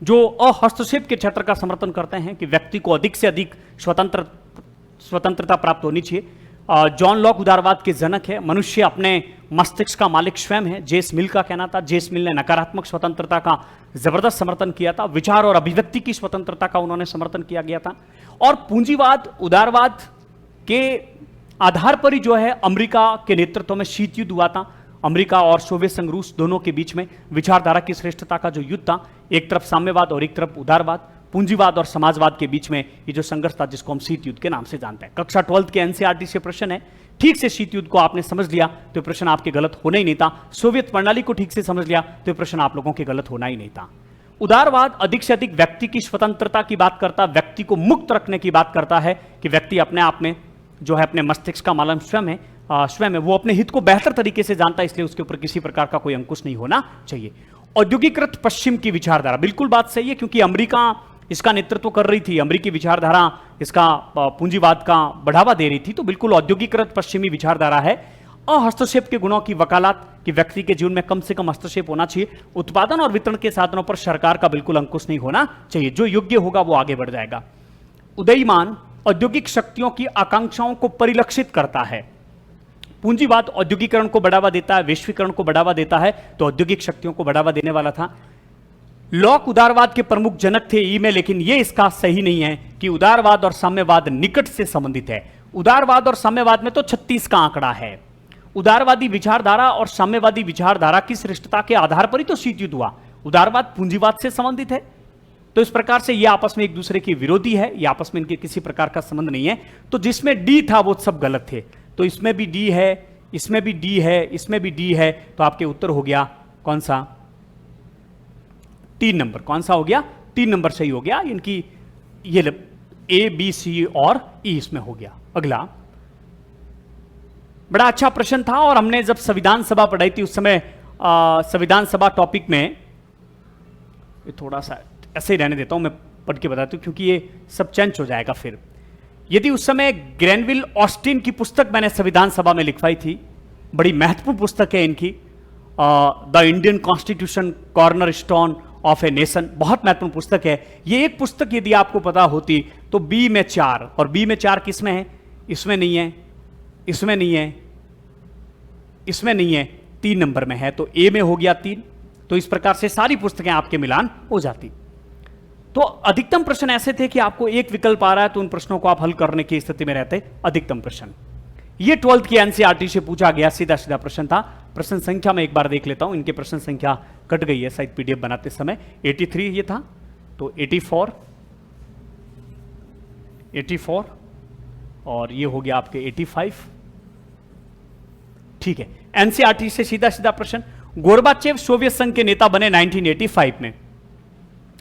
जो अहस्तक्षेप के क्षेत्र का समर्थन करते हैं कि व्यक्ति को अधिक से अधिक स्वतंत्रता प्राप्त होनी चाहिए। जॉन लॉक उदारवाद के जनक है। मनुष्य अपने मस्तिष्क का मालिक स्वयं है, जेस मिल का कहना था। जेस मिल ने नकारात्मक स्वतंत्रता का जबरदस्त समर्थन किया था, विचार और अभिव्यक्ति की स्वतंत्रता का उन्होंने समर्थन किया गया था। और पूंजीवाद उदारवाद के आधार पर ही जो है अमेरिका के नेतृत्व में शीत युद्ध हुआ था। अमेरिका और सोवियत संघ रूस दोनों के बीच में विचारधारा की श्रेष्ठता का जो युद्ध था, एक तरफ साम्यवाद और एक तरफ उदारवाद, पूंजीवाद और समाजवाद के बीच में ये जो संघर्ष था जिसको हम शीत युद्ध के नाम से जानते हैं। कक्षा 12 के एनसीईआरटी से प्रश्न है। ठीक से शीत युद्ध को आपने समझ लिया तो प्रश्न आपके गलत होना ही नहीं था। सोवियत प्रणाली को ठीक से समझ लिया तो प्रश्न आप लोगों के गलत होना ही नहीं था। उदारवाद अधिक से अधिक व्यक्ति की स्वतंत्रता की बात करता, व्यक्ति को मुक्त रखने की बात करता है कि व्यक्ति अपने आप में जो है अपने मस्तिष्क का मालक स्वयं है, वो अपने हित को बेहतर तरीके से जानता है, इसलिए उसके ऊपर किसी प्रकार का कोई अंकुश नहीं होना चाहिए। औद्योगिकृत पश्चिम की विचारधारा, बिल्कुल बात सही है, क्योंकि अमेरिका इसका नेतृत्व कर रही थी, अमेरिकी विचारधारा इसका पूंजीवाद का बढ़ावा दे रही थी, तो बिल्कुल औद्योगिकृत पश्चिमी विचारधारा है। अहस्तक्षेप के गुणों की वकालत कि व्यक्ति के जीवन में कम से कम हस्तक्षेप होना चाहिए। उत्पादन और वितरण के साधनों पर सरकार का बिल्कुल अंकुश नहीं होना चाहिए, जो योग्य होगा वो आगे बढ़ जाएगा। उदयमान औद्योगिक शक्तियों की आकांक्षाओं को परिलक्षित करता है। पूंजीवाद औद्योगिकरण को बढ़ावा देता है, वैश्वीकरण को बढ़ावा देता है, तो औद्योगिक शक्तियों को बढ़ावा देने वाला था। लॉक उदारवाद के प्रमुख जनक थे ई में, लेकिन यह इसका सही नहीं है कि उदारवाद और साम्यवाद निकट से संबंधित है। उदारवाद और साम्यवाद में तो 36 का आंकड़ा है। उदारवादी विचारधारा और साम्यवादी विचारधारा की श्रेष्ठता के आधार पर ही तो शीत युद्ध हुआ। उदारवाद पूंजीवाद से संबंधित है, तो इस प्रकार से ये आपस में एक दूसरे के विरोधी है, ये आपस में इनके किसी प्रकार का संबंध नहीं है। तो जिसमें डी था वो सब गलत थे, तो इसमें भी डी है, इसमें भी डी है, इसमें भी डी है, तो आपके उत्तर हो गया कौन सा? 3 नंबर। कौन सा हो गया? 3 नंबर सही हो गया। इनकी ये ए बी सी और ई इसमें हो गया। अगला बड़ा अच्छा प्रश्न था, और हमने जब संविधान सभा पढ़ाई थी उस समय संविधान सभा टॉपिक में, थोड़ा सा ऐसे ही रहने देता हूं, मैं पढ़ के बताता हूं क्योंकि ये सब चेंज हो जाएगा फिर। यदि उस समय ग्रेनविल ऑस्टिन की पुस्तक मैंने संविधान सभा में लिखवाई थी, बड़ी महत्वपूर्ण पुस्तक है इनकी, the Indian constitution corner stone of a nation, बहुत महत्वपूर्ण पुस्तक है। ये एक पुस्तक यदि आपको पता होती तो बी में 4, और बी में 4 किसमें है? इसमें नहीं है, इसमें नहीं है, इसमें नहीं है, 3 नंबर में है, तो ए में हो गया 3। तो इस प्रकार से सारी पुस्तकें आपके मिलान हो जाती। तो अधिकतम प्रश्न ऐसे थे कि आपको एक विकल्प आ रहा है तो उन प्रश्नों को आप हल करने की स्थिति में रहते। अधिकतम प्रश्न ये 12th की एनसीईआरटी से पूछा गया सीधा सीधा प्रश्न था। प्रश्न संख्या में एक बार देख लेता हूं, इनके प्रश्न संख्या कट गई है शायद पीडीएफ बनाते समय। 83 ये था, तो 84 और ये हो गया आपके 85। ठीक है, एनसीईआरटी से सीधा सीधा प्रश्न। गोर्बाचेव सोवियत संघ के नेता बने 1985 में।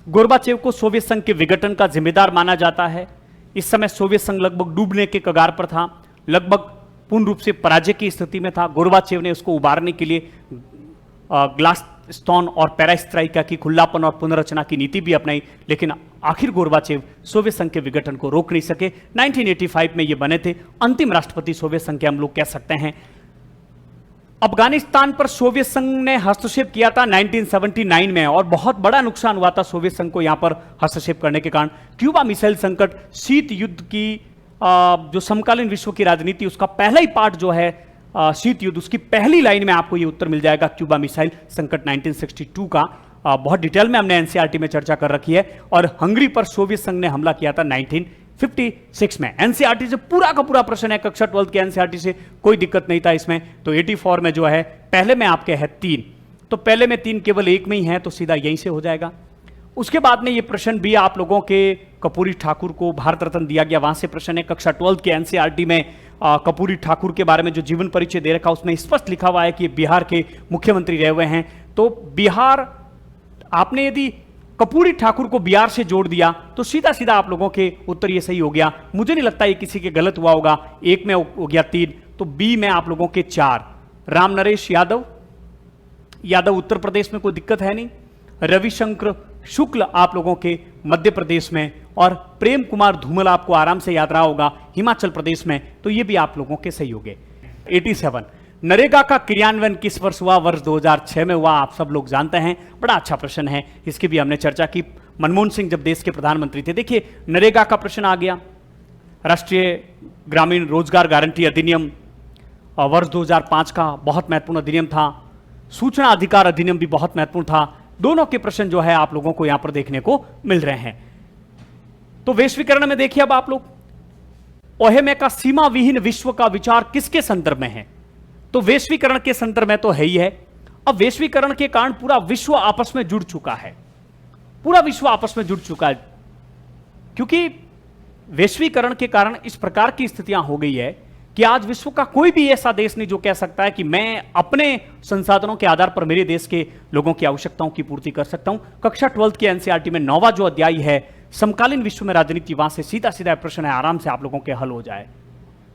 गोर्बाचेव को सोवियत संघ के विघटन का जिम्मेदार माना जाता है। इस समय सोवियत संघ लगभग डूबने के कगार पर था, लगभग पूर्ण रूप से पराजय की स्थिति में था। गोर्बाचेव ने उसको उबारने के लिए ग्लासस्टोन और पेरेस्ट्राइका की खुलापन और पुनर्रचना की नीति भी अपनाई, लेकिन आखिर गोर्बाचेव सोवियत संघ के विघटन को रोक नहीं सके। 1985 में ये बने थे अंतिम राष्ट्रपति सोवियत संघ के, हम लोग कह सकते हैं। अफगानिस्तान पर सोवियत संघ ने हस्तक्षेप किया था 1979 में, और बहुत बड़ा नुकसान हुआ था सोवियत संघ को यहां पर हस्तक्षेप करने के कारण। क्यूबा मिसाइल संकट, शीत युद्ध की जो समकालीन विश्व की राजनीति, उसका पहला ही पार्ट जो है शीत युद्ध, उसकी पहली लाइन में आपको ये उत्तर मिल जाएगा, क्यूबा मिसाइल संकट 1962 का। बहुत डिटेल में हमने एनसीईआरटी में चर्चा कर रखी है। और हंगरी पर सोवियत संघ ने हमला किया था 1956 में। एनसीईआरटी से पूरा का पूरा प्रश्न है, कक्षा 12 के एनसीईआरटी से कोई दिक्कत नहीं था इसमें। तो 84 में जो है पहले में आपके है 3, तो पहले में 3 केवल एक में ही है, तो सीधा यहीं से हो जाएगा। उसके बाद में ये प्रश्न भी आप लोगों के कर्पूरी ठाकुर को भारत रत्न दिया गया, वहां से प्रश्न है। कक्षा 12 के एनसीईआरटी में कर्पूरी ठाकुर के बारे में जो जीवन परिचय दे रखा उसमें स्पष्ट लिखा हुआ है कि बिहार के मुख्यमंत्री रहे हुए हैं। तो बिहार, आपने यदि कर्पूरी ठाकुर को बिहार से जोड़ दिया तो सीधा सीधा आप लोगों के उत्तर ये सही हो गया। मुझे नहीं लगता ये किसी के गलत हुआ होगा। एक में हो गया 3, तो बी में आप लोगों के 4। राम नरेश यादव उत्तर प्रदेश में कोई दिक्कत है नहीं। रविशंकर शुक्ल आप लोगों के मध्य प्रदेश में, और प्रेम कुमार धूमल आपको आराम से याद रहा होगा हिमाचल प्रदेश में, तो ये भी आप लोगों के सही हो गए। 87 नरेगा का क्रियान्वयन किस वर्ष हुआ? वर्ष 2006 में हुआ, आप सब लोग जानते हैं। बड़ा अच्छा प्रश्न है, इसकी भी हमने चर्चा की मनमोहन सिंह जब देश के प्रधानमंत्री थे। देखिए नरेगा का प्रश्न आ गया, राष्ट्रीय ग्रामीण रोजगार गारंटी अधिनियम वर्ष 2005 का बहुत महत्वपूर्ण अधिनियम था। सूचना अधिकार अधिनियम भी बहुत महत्वपूर्ण था। दोनों के प्रश्न जो है आप लोगों को यहां पर देखने को मिल रहे हैं। तो वैश्वीकरण में देखिए अब आप लोग, ओहेमे का सीमा विहीन विश्व का विचार किसके संदर्भ में है? तो वैश्वीकरण के संदर्भ में तो है ही है। अब वैश्वीकरण के कारण पूरा विश्व आपस में जुड़ चुका है, पूरा विश्व आपस में जुड़ चुका है, क्योंकि वैश्वीकरण के कारण इस प्रकार की स्थितियां हो गई है कि आज विश्व का कोई भी ऐसा देश नहीं जो कह सकता है कि मैं अपने संसाधनों के आधार पर मेरे देश के लोगों की आवश्यकताओं की पूर्ति कर सकता हूं। कक्षा 12 की एनसीईआरटी में 9वां जो अध्याय है समकालीन विश्व में राजनीति, वहां से सीधा सीधा प्रश्न है, आराम से आप लोगों के हल हो जाए।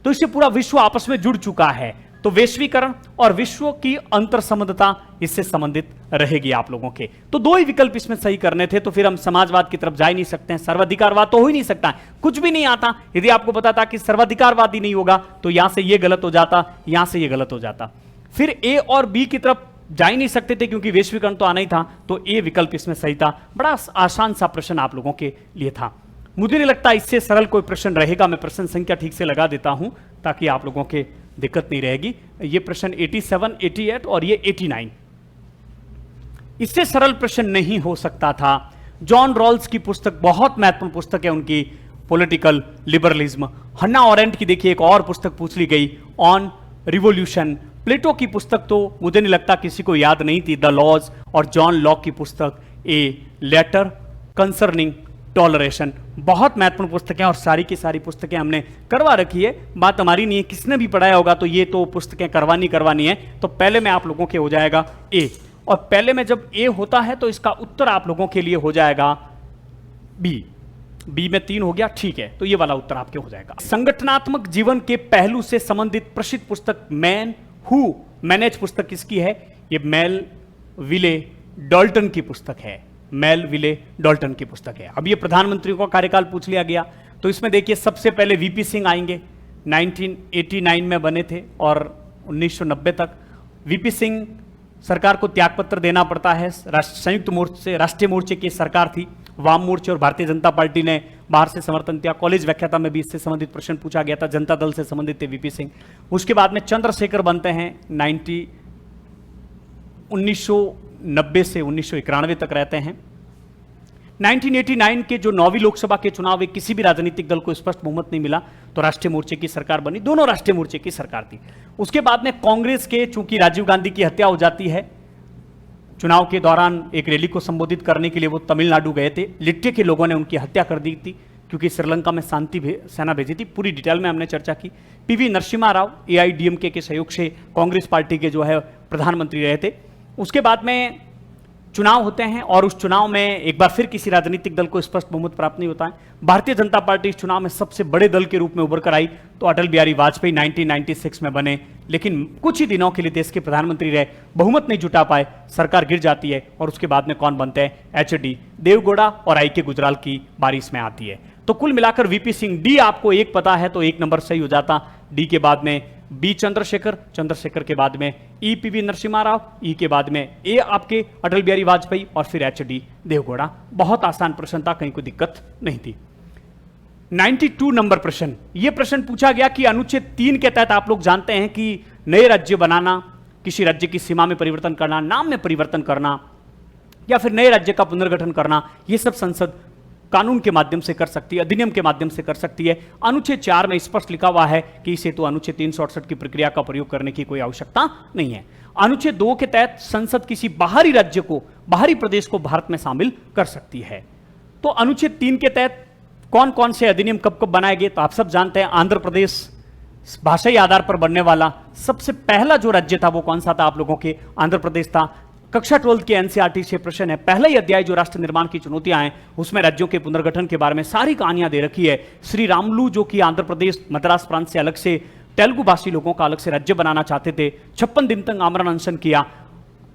तो इससे पूरा विश्व आपस में जुड़ चुका है। तो वैश्वीकरण और विश्व की अंतर संबंधता इससे संबंधित रहेगी आप लोगों के। तो दो ही विकल्प इसमें सही करने थे, तो फिर हम समाजवाद की तरफ जा ही नहीं सकते हैं, सर्वाधिकारवाद तो हो ही नहीं सकता, कुछ भी नहीं आता। यदि आपको पता था कि सर्वाधिकारवाद ही नहीं होगा तो यहां से ये गलत हो जाता, यहां से ये गलत हो जाता। फिर ए और बी की तरफ जा ही नहीं सकते थे क्योंकि वैश्वीकरण तो आना ही था, तो ए विकल्प इसमें सही था। बड़ा आसान सा प्रश्न आप लोगों के लिए था। मुझे नहीं लगता इससे सरल कोई प्रश्न रहेगा। मैं प्रश्न संख्या ठीक से लगा देता हूं ताकि आप लोगों के दिक्कत नहीं रहेगी। ये प्रश्न 87, 88 और ये 89। इससे सरल प्रश्न नहीं हो सकता था। जॉन रॉल्स की पुस्तक बहुत महत्वपूर्ण पुस्तक है उनकी, पॉलिटिकल लिबरलिज्म। हन्ना ऑरेंट की देखिए एक और पुस्तक पूछ ली गई, ऑन रिवॉल्यूशन। प्लेटो की पुस्तक तो मुझे नहीं लगता किसी को याद नहीं थी, द लॉज। और जॉन लॉक की पुस्तक ए लेटर कंसर्निंग टॉलरेशन। बहुत महत्वपूर्ण पुस्तकें और सारी की सारी पुस्तकें हमने करवा रखी है, बात हमारी नहीं है, किसने भी पढ़ाया होगा तो ये तो पुस्तकें करवानी है। तो पहले में आप लोगों के हो जाएगा ए, और पहले में जब ए होता है तो इसका उत्तर आप लोगों के लिए हो जाएगा बी। बी में 3 हो गया, ठीक है, तो ये वाला उत्तर आपके हो जाएगा। संगठनात्मक जीवन के पहलू से संबंधित प्रसिद्ध पुस्तक मैन हु मैनेज पुस्तक किसकी है? ये मेल विले डॉल्टन की पुस्तक है, मेल विले डॉल्टन की पुस्तक है। अब ये प्रधानमंत्री का कार्यकाल पूछ लिया गया, तो इसमें देखिए सबसे पहले वीपी सिंह आएंगे, 1989 में बने थे और 1990 तक। वीपी सिंह सरकार को त्यागपत्र देना पड़ता है। संयुक्त मोर्चे, राष्ट्रीय मोर्चे की सरकार थी, वाम मोर्चे और भारतीय जनता पार्टी ने बाहर से समर्थन दिया। कॉलेज व्याख्याता में भी इससे संबंधित प्रश्न पूछा गया था, जनता दल से संबंधित थे वीपी सिंह। उसके बाद में चंद्रशेखर बनते हैं, 1990 से 1991 तक रहते हैं। 1989 के जो 9वीं लोकसभा के चुनाव, किसी भी राजनीतिक दल को स्पष्ट बहुमत नहीं मिला, तो राष्ट्रीय मोर्चे की सरकार बनी, दोनों राष्ट्रीय मोर्चे की सरकार थी। उसके बाद में कांग्रेस के, चूंकि राजीव गांधी की हत्या हो जाती है चुनाव के दौरान, एक रैली को संबोधित करने के लिए वो तमिलनाडु गए थे, लिट्टे के लोगों ने उनकी हत्या कर दी थी क्योंकि श्रीलंका में शांति सेना भेजी थी। पूरी डिटेल में हमने चर्चा की। पीवी नरसिम्हा राव एआईडीएमके के सहयोग से कांग्रेस पार्टी के जो है प्रधानमंत्री रहे थे। उसके बाद में चुनाव होते हैं और उस चुनाव में एक बार फिर किसी राजनीतिक दल को स्पष्ट बहुमत प्राप्त नहीं होता है। भारतीय जनता पार्टी इस चुनाव में सबसे बड़े दल के रूप में उभर कर आई, तो अटल बिहारी वाजपेयी 1996 में बने, लेकिन कुछ ही दिनों के लिए देश के प्रधानमंत्री रहे, बहुमत नहीं जुटा पाए, सरकार गिर जाती है। और उसके बाद में कौन बनते हैं? एचडी देवगौड़ा और आई.के. गुजराल की बारी इसमें आती है। तो कुल मिलाकर वीपी सिंह, डी आपको एक पता है तो एक नंबर सही हो जाता। डी के बाद में बी चंद्रशेखर, चंद्रशेखर के बाद में ई पीवी नरसिम्हा राव, ई के बाद में ए आपके अटल बिहारी वाजपेयी और फिर एचडी देवगौड़ा। बहुत आसान प्रश्न था, कहीं कोई दिक्कत नहीं थी। 92 नंबर प्रश्न, यह प्रश्न पूछा गया कि अनुच्छेद 3 के तहत आप लोग जानते हैं कि नए राज्य बनाना, किसी राज्य की सीमा में परिवर्तन करना, नाम में परिवर्तन करना या फिर नए राज्य का पुनर्गठन करना, यह सब संसद कानून के माध्यम से कर सकती है, अधिनियम के माध्यम से कर सकती है। अनुच्छेद 4 में स्पष्ट लिखा हुआ है कि इसे तो अनुच्छेद 368 की प्रक्रिया का प्रयोग करने की कोई आवश्यकता नहीं है। अनुच्छेद 2 के तहत संसद किसी बाहरी राज्य को, बाहरी प्रदेश को भारत में शामिल कर सकती है। तो अनुच्छेद 3 के तहत कौन कौन से अधिनियम कब कब बनाए गए, तो आप सब जानते हैं। आंध्र प्रदेश भाषाई आधार पर बनने वाला सबसे पहला जो राज्य था वो कौन सा था? आप लोगों के आंध्र प्रदेश था। कक्षा 12 के एनसीईआरटी से प्रश्न है, पहला ही अध्याय जो राष्ट्र निर्माण की चुनौतियां हैं, उसमें राज्यों के पुनर्गठन के बारे में सारी कहानियां दे रखी है। श्री रामलू जो कि आंध्र प्रदेश मद्रास प्रांत से अलग से तेलुगु भाषी लोगों का अलग से राज्य बनाना चाहते थे, 56 दिन तक आमरण अनशन किया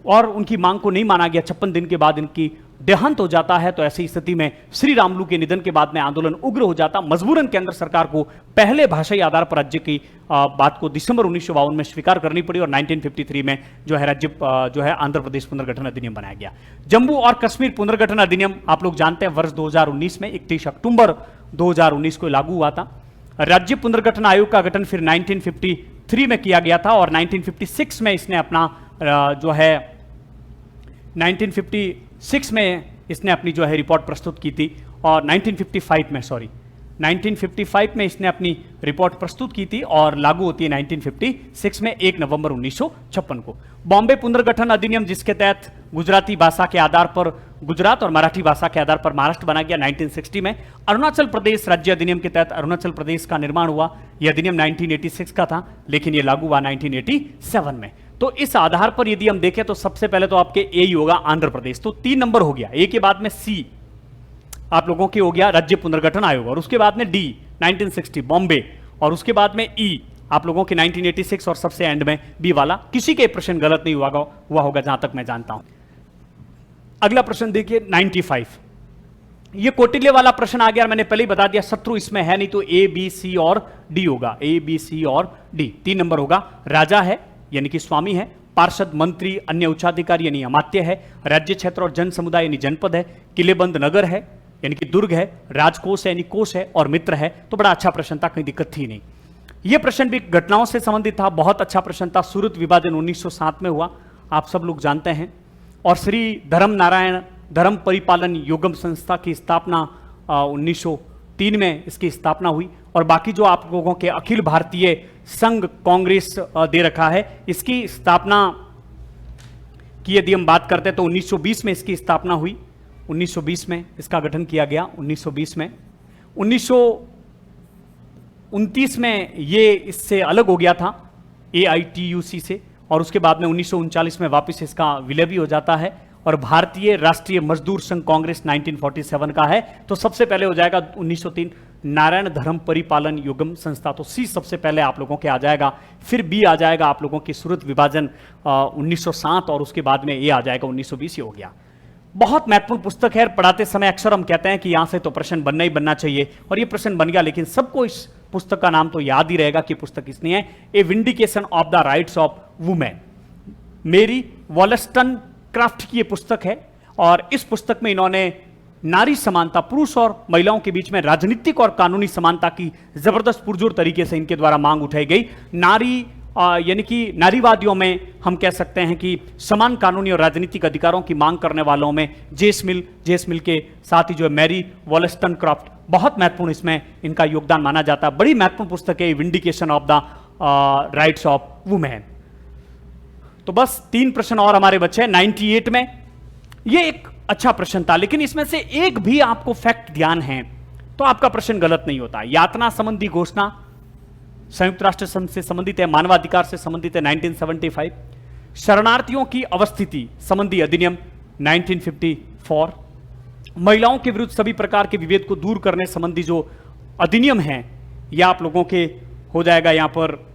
और उनकी मांग को नहीं माना गया। 56 दिन के बाद इनकी देहांत हो जाता है। तो ऐसी स्थिति में श्री रामलू के निधन के बाद में आंदोलन उग्र हो जाता। मजबूरन केंद्र सरकार को पहले भाषाई आधार पर राज्य की बात को दिसंबर 1952 में स्वीकार करनी पड़ी और 1953 में जो है राज्य जो है आंध्र प्रदेश पुनर्गठन अधिनियम बनाया गया। जम्मू और कश्मीर पुनर्गठन अधिनियम आप लोग जानते हैं वर्ष 2019 में 31 अक्टूबर 2019 को लागू हुआ था। राज्य पुनर्गठन आयोग का गठन फिर 1953 में किया गया था और 1956 में इसने अपना जो है 1956 में इसने अपनी जो है रिपोर्ट प्रस्तुत की थी और 1955 में इसने अपनी रिपोर्ट प्रस्तुत की थी और लागू होती है 1956 में 1 नवंबर 1956 को। बॉम्बे पुनर्गठन अधिनियम जिसके तहत गुजराती भाषा के आधार पर गुजरात और मराठी भाषा के आधार पर महाराष्ट्र बना गया 1960 में। अरुणाचल प्रदेश राज्य अधिनियम के तहत अरुणाचल प्रदेश का निर्माण हुआ। यह अधिनियम 1986 का था लेकिन यह लागू हुआ 1987 में। तो इस आधार पर यदि हम देखें तो सबसे पहले तो आपके ए ही होगा आंध्र प्रदेश, तो 3 नंबर हो गया। ए के बाद में सी आप लोगों के हो गया राज्य पुनर्गठन आयोग और उसके बाद में डी 1960 बॉम्बे और उसके बाद में ई आप लोगों के 1986 और सबसे एंड में बी वाला। किसी के प्रश्न गलत नहीं हुआ होगा जहां तक मैं जानता हूं। अगला प्रश्न देखिए 95। ये कौटिल्य वाला प्रश्न आ गया, मैंने पहले ही बता दिया शत्रु इसमें है नहीं, तो ए बी सी और डी होगा, ए बी सी और डी। 3 नंबर होगा। राजा है यानी कि स्वामी है, पार्षद, मंत्री, अन्य उच्चाधिकारी यानी अमात्य है, राज्य क्षेत्र और जन समुदाय यानी जनपद है, किलेबंद नगर है यानी कि दुर्ग है, राजकोष है यानी कोष है, और मित्र है। तो बड़ा अच्छा प्रश्न था, कोई दिक्कत थी नहीं। यह प्रश्न भी घटनाओं से संबंधित था, बहुत अच्छा प्रश्न था। सूरत विभाजन 1907 में हुआ, आप सब लोग जानते हैं। और श्री धर्म नारायण धर्म परिपालन योगम संस्था की स्थापना 1903 में इसकी स्थापना हुई। और बाकी जो आप लोगों के अखिल भारतीय संघ कांग्रेस दे रखा है, इसकी स्थापना की यदि हम बात करते हैं तो 1920 में इसकी स्थापना हुई। 1920 में इसका गठन किया गया। 1920 में 1929 में ये इससे अलग हो गया था AITUC से, और उसके बाद में 1939 में वापस इसका विलय भी हो जाता है। और भारतीय राष्ट्रीय मजदूर संघ कांग्रेस 1947 का है। तो सबसे पहले हो जाएगा 1903 नारायण धर्म परिपालन योगम संस्था, तो सी सबसे पहले आप लोगों के आ जाएगा। फिर बी आ जाएगा आप लोगों की सूरत विभाजन 1907, और उसके बाद में ए आ जाएगा 1920। हो गया। बहुत महत्वपूर्ण पुस्तक है, पढ़ाते समय अक्सर हम कहते हैं कि यहां से तो प्रश्न बनना ही बनना चाहिए, और ये प्रश्न बन गया। लेकिन सबको इस पुस्तक का नाम तो याद ही रहेगा कि पुस्तक किसने है। A vindication of the rights of women, Mary वॉलस्टन craft की ये पुस्तक है। और इस पुस्तक में इन्होंने नारी समानता, पुरुष और महिलाओं के बीच में राजनीतिक और कानूनी समानता की जबरदस्त पुरजोर तरीके से इनके द्वारा मांग उठाई गई। नारी यानी कि नारीवादियों में हम कह सकते हैं कि समान कानूनी और राजनीतिक अधिकारों की मांग करने वालों में जेस मिल के साथ ही जो है मैरी वॉलस्टन क्राफ्ट, बहुत महत्वपूर्ण इसमें इनका योगदान माना जाता है। बड़ी महत्वपूर्ण पुस्तक है vindication of the rights of women. तो बस 3 प्रश्न और हमारे बच्चे। 98 में ये एक अच्छा प्रश्न था, लेकिन इसमें से एक भी आपको फैक्ट ध्यान है तो आपका प्रश्न गलत नहीं होता। यातना संबंधी घोषणा संयुक्त राष्ट्र संघ से संबंधित है, मानवाधिकार से संबंधित है 1975। शरणार्थियों की अवस्थिति संबंधी अधिनियम 1954। महिलाओं के विरुद्ध सभी प्रकार के विभेद को दूर करने संबंधी जो अधिनियम है, यह आप लोगों के हो जाएगा यहां पर,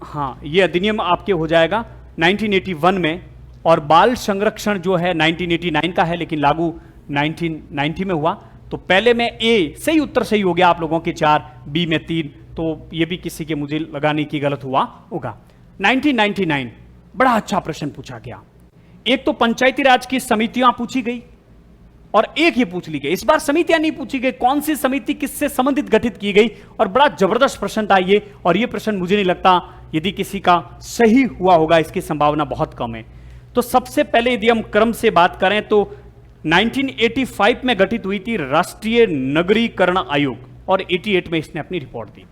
हाँ ये अधिनियम आपके हो जाएगा 1981 में। और बाल संरक्षण जो है 1989 का है, लेकिन लागू 1990 में हुआ। तो पहले में ए सही उत्तर सही हो गया आप लोगों के 4, बी में 3, तो ये भी किसी के मुझे लगाने की गलत हुआ होगा। 1999 बड़ा अच्छा प्रश्न पूछा गया। एक तो पंचायती राज की समितियां पूछी गई और एक ये पूछ ली गई। इस बार समितियां नहीं पूछी गई, कौन सी समिति किससे संबंधित गठित की गई, और बड़ा जबरदस्त प्रश्न था ये। और ये प्रश्न मुझे नहीं लगता यदि किसी का सही हुआ होगा, इसकी संभावना बहुत कम है। तो सबसे पहले यदि हम क्रम से बात करें तो 1985 में गठित हुई थी राष्ट्रीय नगरीकरण आयोग, और 88 में इसने अपनी रिपोर्ट दी।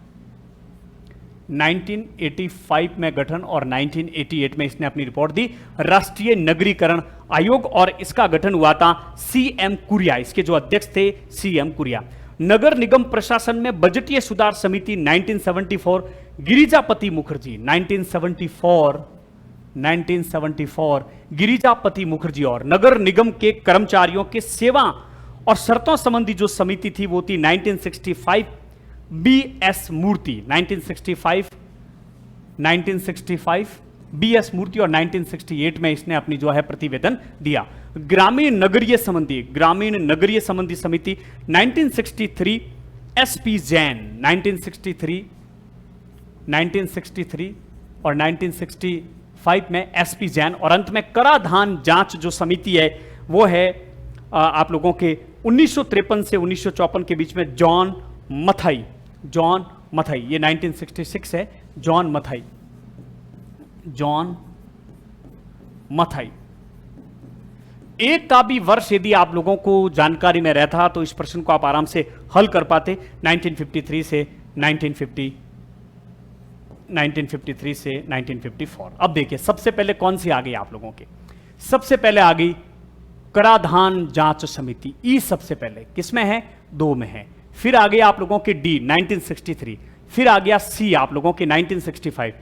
1985 में गठन और 1988 में इसने अपनी रिपोर्ट दी, राष्ट्रीय नगरीकरण आयोग। और इसका गठन हुआ था CM कुरिया, इसके जो अध्यक्ष थे CM कुरिया। नगर निगम प्रशासन में बजटीय सुधार समिति 1974 गिरिजापति मुखर्जी, 1974 गिरिजापति मुखर्जी। और नगर निगम के कर्मचारियों के सेवा और शर्तों संबंधी जो समिति थी वो थी 1965 BS मूर्ति, 1965 BS मूर्ति। और 1968 में इसने अपनी जो है प्रतिवेदन दिया। ग्रामीण नगरीय संबंधी समिति 1963 SP जैन, 1963 और 1965 में SP जैन। और अंत में कराधान जांच जो समिति है वो है आप लोगों के 1953 से 1954 के बीच में जॉन मथाई, ये 1966 है। जॉन मथाई। एक का भी वर्ष यदि आप लोगों को जानकारी में रहता तो इस प्रश्न को आप आराम से हल कर पाते। 1953 से 1954। अब देखिए सबसे पहले कौन सी आ गई आप लोगों के, सबसे पहले आ गई कराधान जांच समिति, ई सबसे पहले किसमें है, 2 में है। फिर आ गया आप लोगों के डी 1963, फिर आ गया सी आप लोगों के 1965,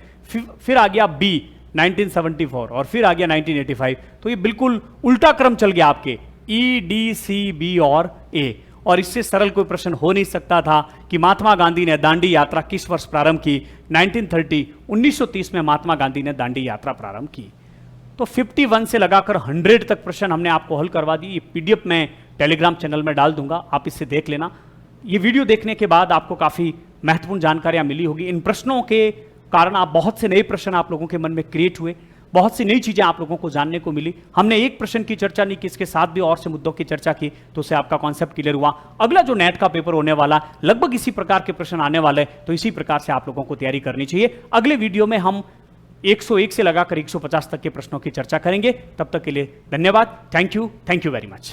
फिर आ गया बी 1974 और फिर आ गया 1985। तो ये बिल्कुल उल्टा क्रम चल गया आपके, ई डी सी बी और ए। और इससे सरल कोई प्रश्न हो नहीं सकता था कि महात्मा गांधी ने दांडी यात्रा किस वर्ष प्रारंभ की। 1930 1930 में महात्मा गांधी ने दांडी यात्रा प्रारंभ की। तो 51 से लगाकर 100 तक प्रश्न हमने आपको हल करवा दी। ये पीडीएफ मैं टेलीग्राम चैनल में डाल दूंगा, आप इससे देख लेना। ये वीडियो देखने के बाद आपको काफी महत्वपूर्ण जानकारियां मिली होगी। इन प्रश्नों के कारण आप बहुत से नए प्रश्न आप लोगों के मन में क्रिएट हुए, बहुत सी नई चीजें आप लोगों को जानने को मिली। हमने एक प्रश्न की चर्चा नहीं की, इसके साथ भी और से मुद्दों की चर्चा की, तो उससे आपका कॉन्सेप्ट क्लियर हुआ। अगला जो नेट का पेपर होने वाला लगभग इसी प्रकार के प्रश्न आने वाले, तो इसी प्रकार से आप लोगों को तैयारी करनी चाहिए। अगले वीडियो में हम 101 से लगाकर 150 तक के प्रश्नों की चर्चा करेंगे। तब तक के लिए धन्यवाद। Thank you very much.